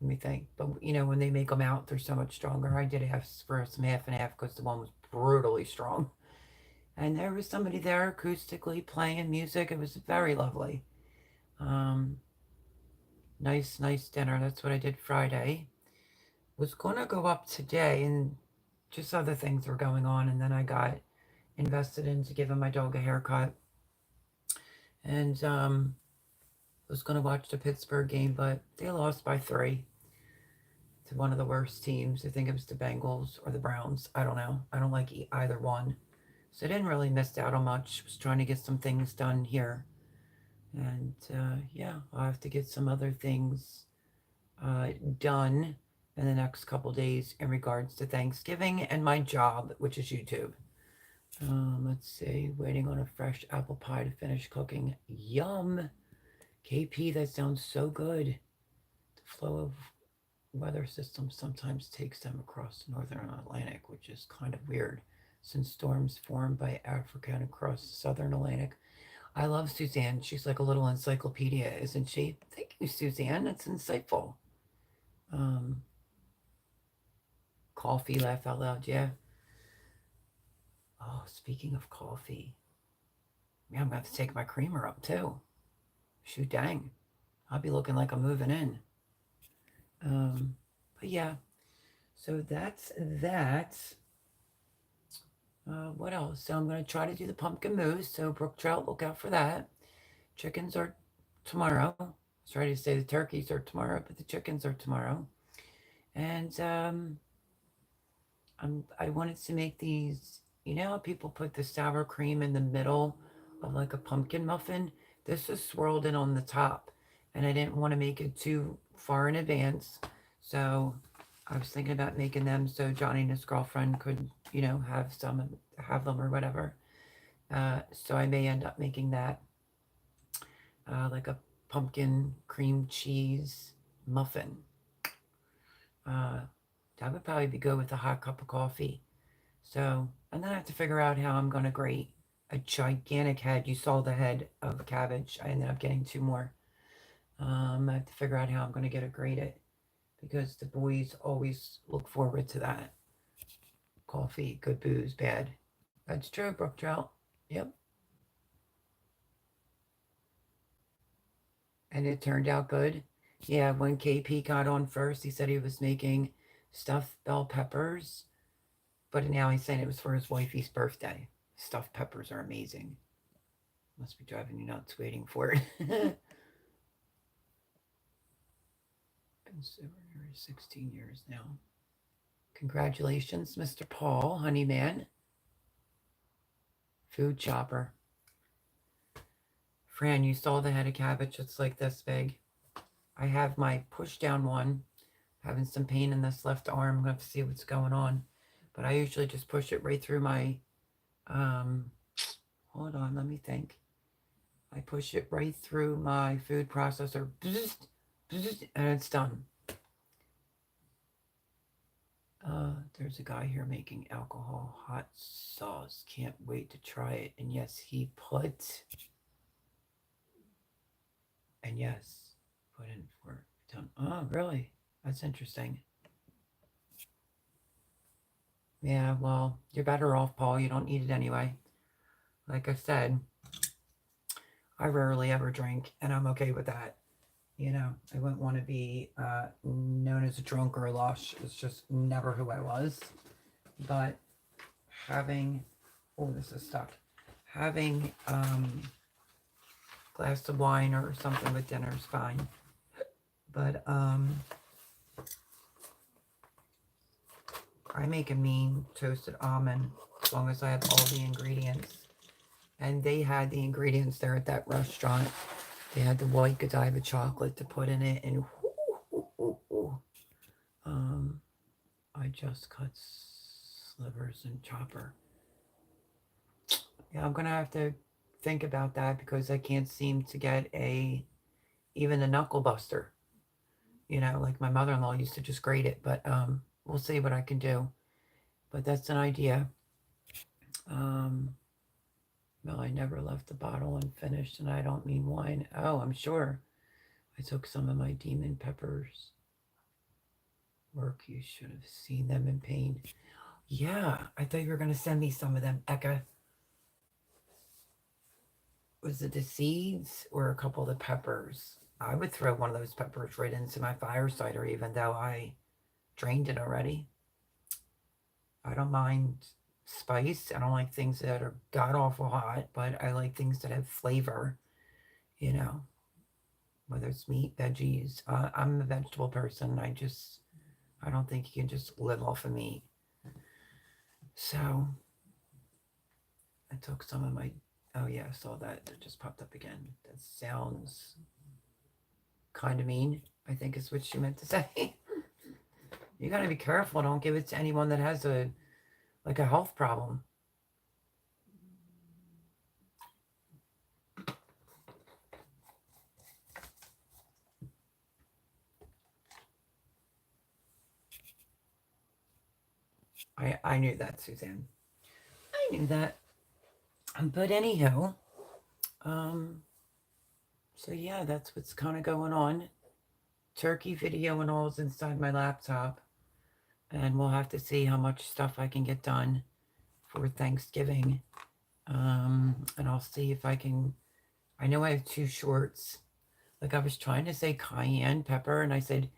Let me think. But when they make them out, they're so much stronger. I did have for some half and half because the one was brutally strong. And there was somebody there acoustically playing music. It was very lovely. Um, nice dinner. That's what I did Friday. Was gonna go up today, and just other things were going on, and then I got invested into giving my dog a haircut, and was gonna watch the Pittsburgh game, but they lost by 3 to one of the worst teams. I think it was the Bengals or the Browns. I don't know. I don't like either one, so I didn't really miss out on much. Was trying to get some things done here. And yeah, I'll have to get some other things done in the next couple days in regards to Thanksgiving and my job, which is YouTube. Let's see, waiting on a fresh apple pie to finish cooking. Yum! KP, that sounds so good. The flow of weather systems sometimes takes them across the northern Atlantic, which is kind of weird since storms form by Africa and across the southern Atlantic. I love Suzanne. She's like a little encyclopedia, isn't she? Thank you, Suzanne. That's insightful. Um, Coffee, laugh out loud. Yeah. Oh, speaking of coffee, yeah, I'm going to have to take my creamer up too. Shoot, dang. I'll be looking like I'm moving in. But yeah, so that's that. What else? So I'm going to try to do the pumpkin mousse. So brook trout, look out for that. Chickens are tomorrow. I was ready to say the turkeys are tomorrow, but the chickens are tomorrow. And I wanted to make these. You know how people put the sour cream in the middle of like a pumpkin muffin? This is swirled in on the top, and I didn't want to make it too far in advance. So I was thinking about making them so Johnny and his girlfriend could, have them or whatever. So I may end up making that like a pumpkin cream cheese muffin. Uh, that would probably be good with a hot cup of coffee. So, and then I have to figure out how I'm going to grate a gigantic head. You saw the head of cabbage. I ended up getting two more. I have to figure out how I'm going to get it grated because the boys always look forward to that. Coffee, good booze, bad. That's true, Brook Trout. Yep. And it turned out good. Yeah, when KP got on first, he said he was making stuffed bell peppers, but now he's saying it was for his wifey's birthday. Stuffed peppers are amazing. Must be driving you nuts waiting for it. Been sober 16 years now. Congratulations, Mr. Paul, Honeyman. Food chopper. Fran, you saw the head of cabbage. It's like this big. I have my push down one. Having some pain in this left arm. I'm going to have to see what's going on. But I usually just push it right through my, hold on, let me think. I push it right through my food processor. And it's done. There's a guy here making alcohol hot sauce. Can't wait to try it. And yes, he put. And yes, put in for done. Oh, really? That's interesting. Yeah, well, you're better off, Paul. You don't need it anyway. Like I said, I rarely ever drink, and I'm okay with that. You know, I wouldn't want to be known as a drunk or a lush. It's just never who I was. But having, oh, this is stuck. Having glass of wine or something with dinner is fine. But I make a mean toasted almond as long as I have all the ingredients. And they had the ingredients there at that restaurant. They had the white Godiva chocolate to put in it, and I just cut slivers and chopper. Yeah, I'm gonna have to think about that because I can't seem to get even a knuckle buster. You know, like my mother-in-law used to just grate it, but we'll see what I can do. But that's an idea. No, I never left the bottle unfinished, and I don't mean wine. Oh, I'm sure. I took some of my demon peppers. Work, you should have seen them in pain. Yeah, I thought you were going to send me some of them, Eka. Was it the seeds or a couple of the peppers? I would throw one of those peppers right into my fire cider, even though I drained it already. I don't mind spice. I don't like things that are god awful hot, but I like things that have flavor, you know, whether it's meat, veggies. I'm a vegetable person. I don't think you can just live off of meat. So I took some of my, oh yeah, I saw that. It just popped up again. That sounds kind of mean, I think is what she meant to say. You got to be careful. Don't give it to anyone that has a health problem. I knew that, Suzanne. I knew that. But anyhow, So yeah, that's what's kind of going on. Turkey video and all is inside my laptop, and we'll have to see how much stuff I can get done for Thanksgiving. And I'll see if I can. I know I have 2 shorts. Like I was trying to say cayenne pepper, and I said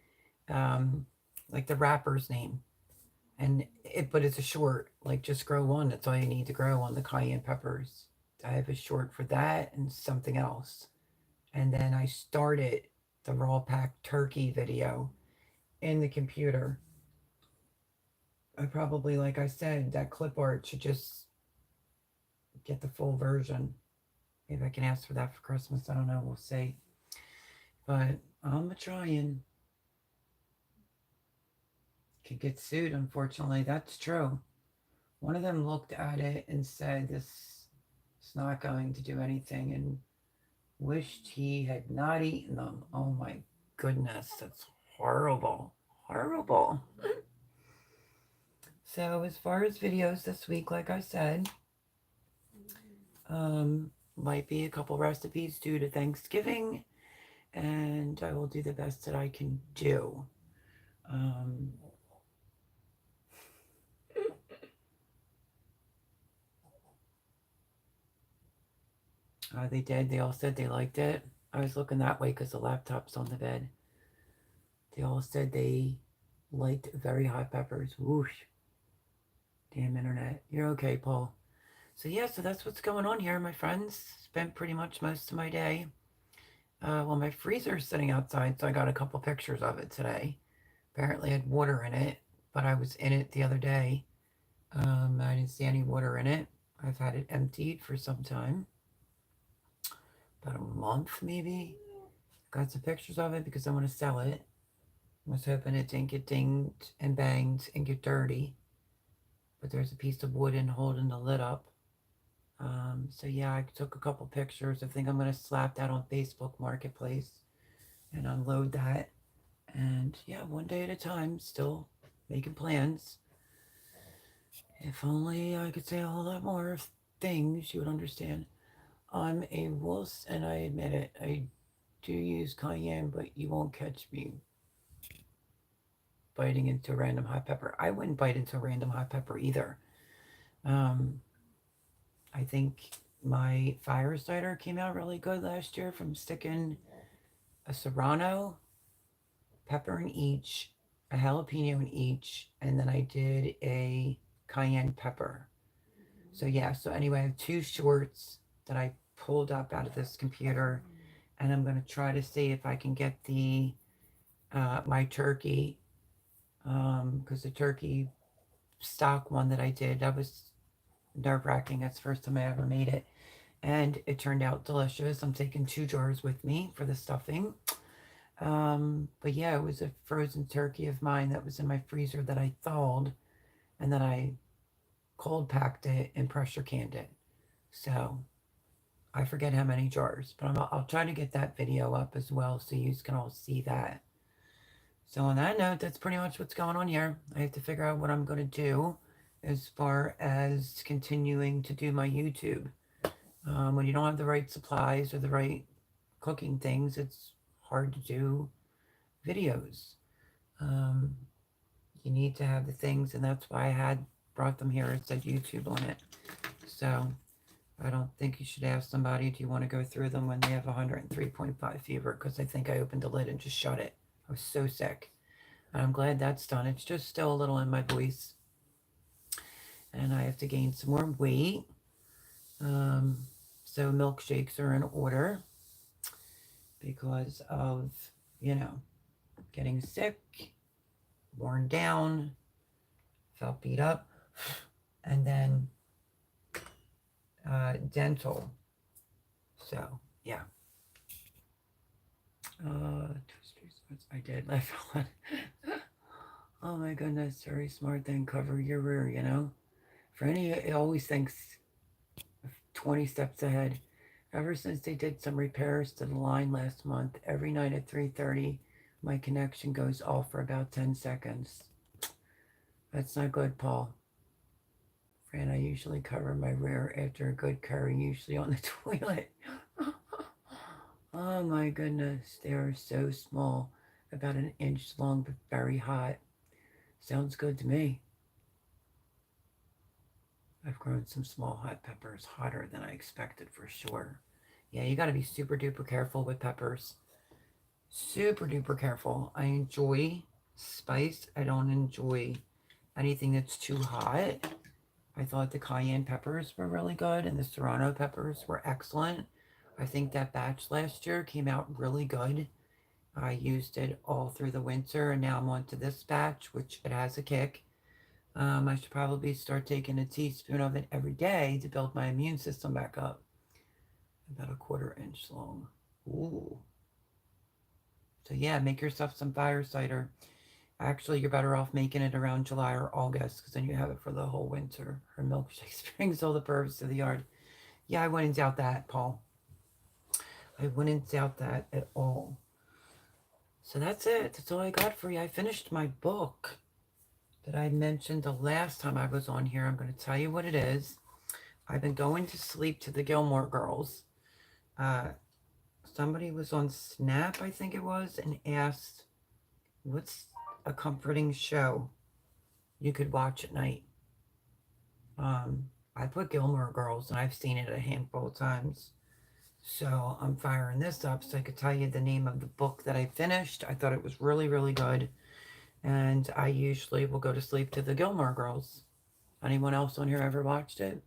like the rapper's name, but it's a short. Like just grow one. That's all you need to grow on the cayenne peppers. I have a short for that and something else. And then I started the raw packed turkey video in the computer. I probably, like I said, that clip art should just get the full version. Maybe I can ask for that for Christmas. I don't know. We'll see. But I'm trying. Could get sued, unfortunately. That's true. One of them looked at it and said this is not going to do anything and wished he had not eaten them. Oh my goodness. That's horrible. Horrible. So as far as videos this week, like I said, might be a couple recipes due to Thanksgiving, and I will do the best that I can do. They did. They all said they liked it. I was looking that way because the laptop's on the bed. They all said they liked very hot peppers. Whoosh. Damn internet. You're okay, Paul. So yeah, so that's what's going on here, my friends. Spent pretty much most of my day. Well, my freezer's sitting outside, so I got a couple pictures of it today. Apparently it had water in it, but I was in it the other day. I didn't see any water in it. I've had it emptied for some time. About a month, maybe. Got some pictures of it because I want to sell it. I was hoping it didn't get dinged and banged and get dirty. But there's a piece of wood in holding the lid up. So yeah, I took a couple pictures. I think I'm going to slap that on Facebook Marketplace and unload that. And yeah, one day at a time, still making plans. If only I could say a whole lot more things, you would understand. I'm a wuss, and I admit it. I do use cayenne, but you won't catch me biting into random hot pepper. I wouldn't bite into random hot pepper either. I think my fire cider came out really good last year from sticking a serrano, pepper in each, a jalapeno in each, and then I did a cayenne pepper. So yeah, so anyway, I have 2 shorts that I pulled up out of this computer, and I'm going to try to see if I can get the my turkey, because the turkey stock one that I did, that was nerve-wracking. That's the first time I ever made it, and it turned out delicious. I'm taking 2 jars with me for the stuffing. But yeah, it was a frozen turkey of mine that was in my freezer that I thawed, and then I cold packed it and pressure canned it. So I forget how many jars, but I'll try to get that video up as well so you can all see that. So on that note, that's pretty much what's going on here. I have to figure out what I'm going to do as far as continuing to do my YouTube. When you don't have the right supplies or the right cooking things, it's hard to do videos. You need to have the things, and that's why I had brought them here. It said YouTube on it. So I don't think you should ask somebody, do you want to go through them when they have 103.5 fever? Because I think I opened the lid and just shut it. I was so sick. And I'm glad that's done. It's just still a little in my voice. And I have to gain some more weight. So milkshakes are in order because of, getting sick, worn down, felt beat up, and then dental. So yeah. I did. I fell. Oh my goodness, very smart thing. Cover your rear, For any, it always thinks 20 steps ahead. Ever since they did some repairs to the line last month, every night at 3:30, my connection goes off for about 10 seconds. That's not good, Paul. Fran, I usually cover my rear after a good curry, usually on the toilet. Oh my goodness, they are so small, about an inch long, but very hot. Sounds good to me. I've grown some small hot peppers, hotter than I expected for sure. Yeah, you gotta be super duper careful with peppers. Super duper careful. I enjoy spice. I don't enjoy anything that's too hot. I thought the cayenne peppers were really good and the serrano peppers were excellent. I think that batch last year came out really good. I used it all through the winter and now I'm on to this batch, which it has a kick. I should probably start taking a teaspoon of it every day to build my immune system back up. About a 1/4 inch long. Ooh. So yeah, make yourself some fire cider. Actually, you're better off making it around July or August because then you have it for the whole winter. Her milkshake brings all the birds to the yard. Yeah, I wouldn't doubt that, Paul. I wouldn't doubt that at all. So that's it. That's all I got for you. I finished my book that I mentioned the last time I was on here. I'm going to tell you what it is. I've been going to sleep to the Gilmore Girls. Somebody was on Snap, I think it was, and asked, what's a comforting show you could watch at night? I put Gilmore Girls, and I've seen it a handful of times. So I'm firing this up so I could tell you the name of the book that I finished. I thought it was really, really good. And I usually will go to sleep to the Gilmore Girls. Anyone else on here ever watched it?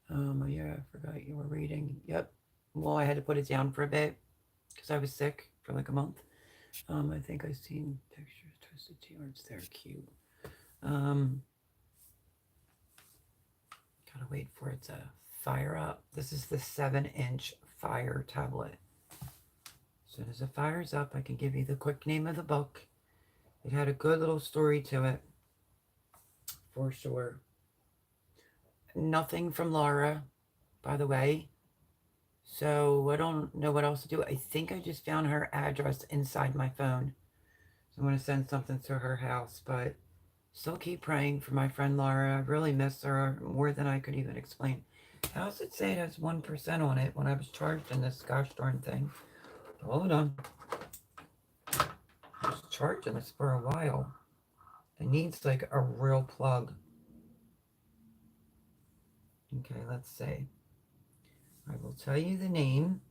Yeah, I forgot you were reading. Yep. Well, I had to put it down for a bit because I was sick for like a month. I think I've seen pictures. Twisted Tea Arts, they're cute. Gotta wait for it to fire up. This is the 7-inch Fire tablet. As soon as it fires up, I can give you the quick name of the book. It had a good little story to it, for sure. Nothing from Laura, by the way. So I don't know what else to do. I think I just found her address inside my phone. So I'm going to send something to her house, but still keep praying for my friend Laura. I really miss her more than I could even explain. How does it say it has 1% on it when I was charged in this gosh darn thing? Hold on. I was charging this for a while. It needs like a real plug. Okay, let's see. I will tell you the name.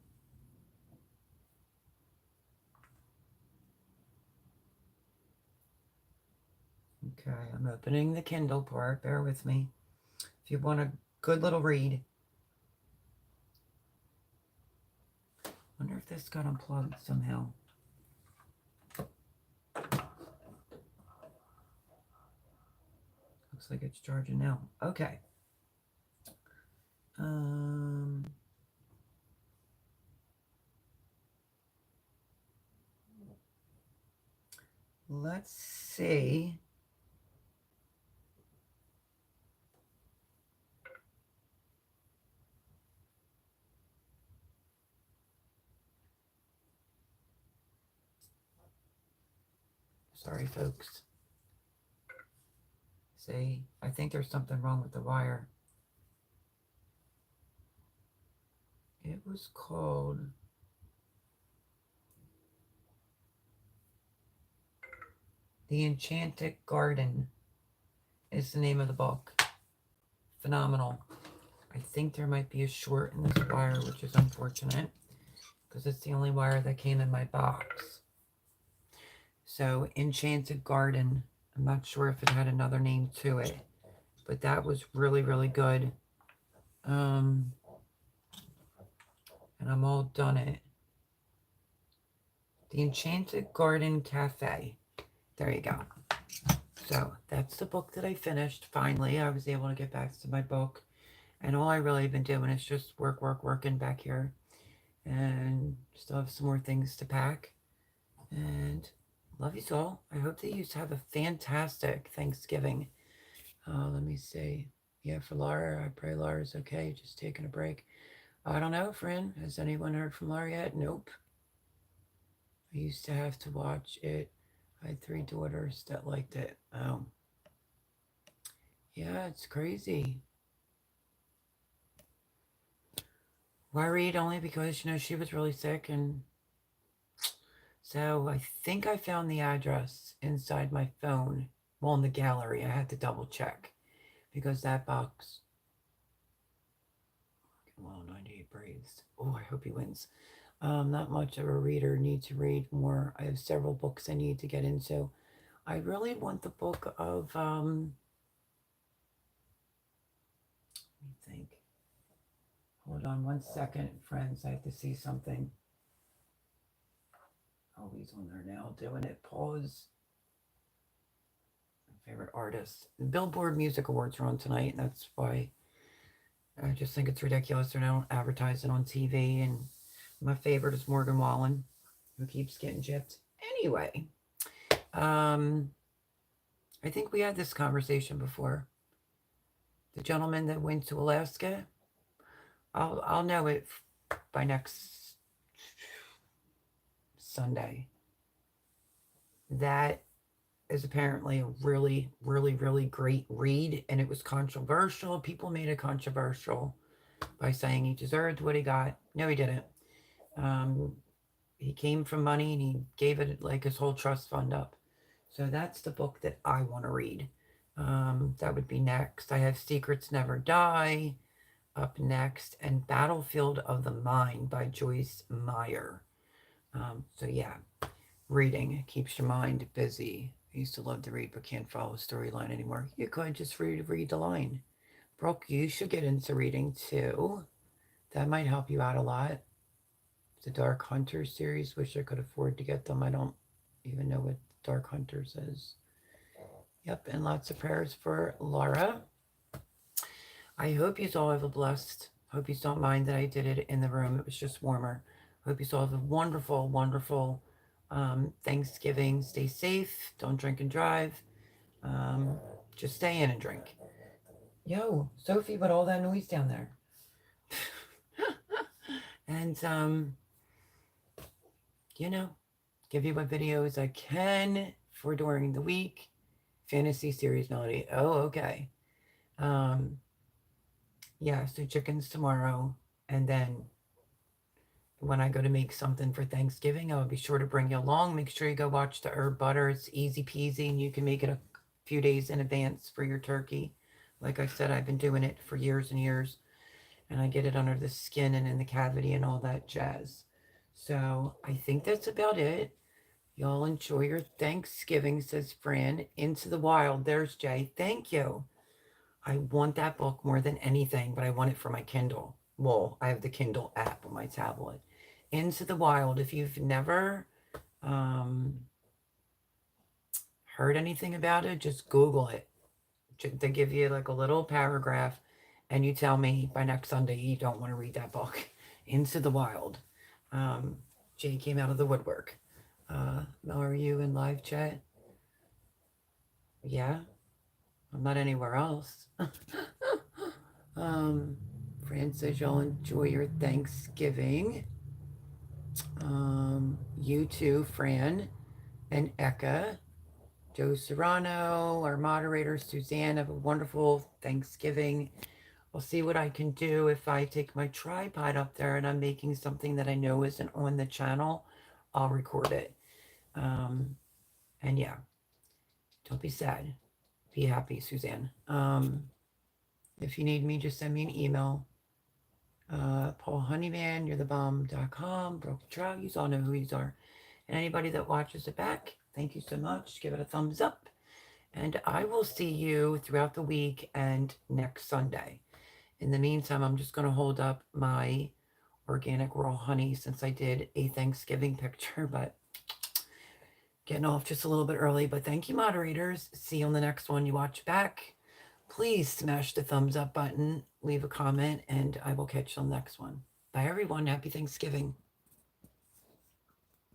Okay, I'm opening the Kindle part. Bear with me. If you want a good little read. Wonder if this got unplugged somehow. Looks like it's charging now. Okay. Let's see. Sorry, folks. See, I think there's something wrong with the wire. It was called The Enchanted Garden is the name of the book. Phenomenal. I think there might be a short in this wire, which is unfortunate because it's the only wire that came in my box. So Enchanted Garden, I'm not sure if it had another name to it, but that was really, really good. And I'm all done it. The Enchanted Garden Cafe. There you go. So that's the book that I finished. Finally, I was able to get back to my book. And all I really have been doing is just working back here. And still have some more things to pack. And love you all. I hope that you have a fantastic Thanksgiving. Let me see. Yeah, for Laura, I pray Laura's okay. Just taking a break. I don't know, friend. Has anyone heard from Laura yet? Nope. I used to have to watch it. I had 3 daughters that liked it. Oh. Yeah, it's crazy. Worried only because, she was really sick. And so I think I found the address inside my phone. Well, in the gallery. I had to double check because that box. Well, 98 Braves. Oh, I hope he wins. Not much of a reader. Need to read more. I have several books I need to get into. I really want the book of, let me think. Hold on 1 second, friends. I have to see something. Oh, he's on there now doing it. Pause. My favorite artist. The Billboard Music Awards are on tonight, and that's why I just think it's ridiculous they don't advertise it on TV. And my favorite is Morgan Wallen, who keeps getting gypped. Anyway, I think we had this conversation before. The gentleman that went to Alaska, I'll know it by next Sunday. That is apparently a really, really, really great read, and it was controversial. People made it controversial by saying he deserved what he got. No, he didn't. He came from money and he gave it like his whole trust fund up. So that's the book that I want to read. That would be next. I have Secrets Never Die up next, and Battlefield of the Mind by Joyce Meyer. So yeah, reading keeps your mind busy. I used to love to read, but can't follow a storyline anymore. You could just read the line. Brooke, you should get into reading too. That might help you out a lot. The Dark Hunters series. Wish I could afford to get them. I don't even know what Dark Hunters is. Yep, and lots of prayers for Laura. I hope you all have a blessed. Hope you don't mind that I did it in the room. It was just warmer. Hope you all have a wonderful, wonderful Thanksgiving. Stay safe. Don't drink and drive. Just stay in and drink. Yo, Sophie, what all that noise down there? And give you what videos I can for during the week. Fantasy series Melody. Oh, okay. Yeah, so chickens tomorrow. And then when I go to make something for Thanksgiving, I'll be sure to bring you along. Make sure you go watch the herb butter. It's easy peasy, and you can make it a few days in advance for your turkey. Like I said, I've been doing it for years and years. And I get it under the skin and in the cavity and all that jazz. So I think that's about it. Y'all enjoy your Thanksgiving, says Fran. Into the Wild. There's Jay. Thank you. I want that book more than anything, but I want it for my Kindle. Well, I have the Kindle app on my tablet. Into the Wild. If you've never heard anything about it, just Google it. They give you like a little paragraph, and you tell me by next Sunday you don't want to read that book. Into the Wild. Jay came out of the woodwork. Mel, are you in live chat? Yeah, I'm not anywhere else. Fran says y'all enjoy your Thanksgiving. You too, Fran and Eka. Joe Serrano, our moderator, Suzanne, have a wonderful Thanksgiving. I'll see what I can do if I take my tripod up there and I'm making something that I know isn't on the channel. I'll record it. And yeah, don't be sad. Be happy, Suzanne. If you need me, just send me an email. Paul Honeyman, you're the bomb.com, Broke Trout, you all know who you are. And anybody that watches it back, thank you so much. Give it a thumbs up. And I will see you throughout the week and next Sunday. In the meantime, I'm just going to hold up my organic raw honey since I did a Thanksgiving picture, but getting off just a little bit early. But thank you, moderators. See you on the next one you watch back. Please smash the thumbs up button, leave a comment, and I will catch you on the next one. Bye, everyone. Happy Thanksgiving.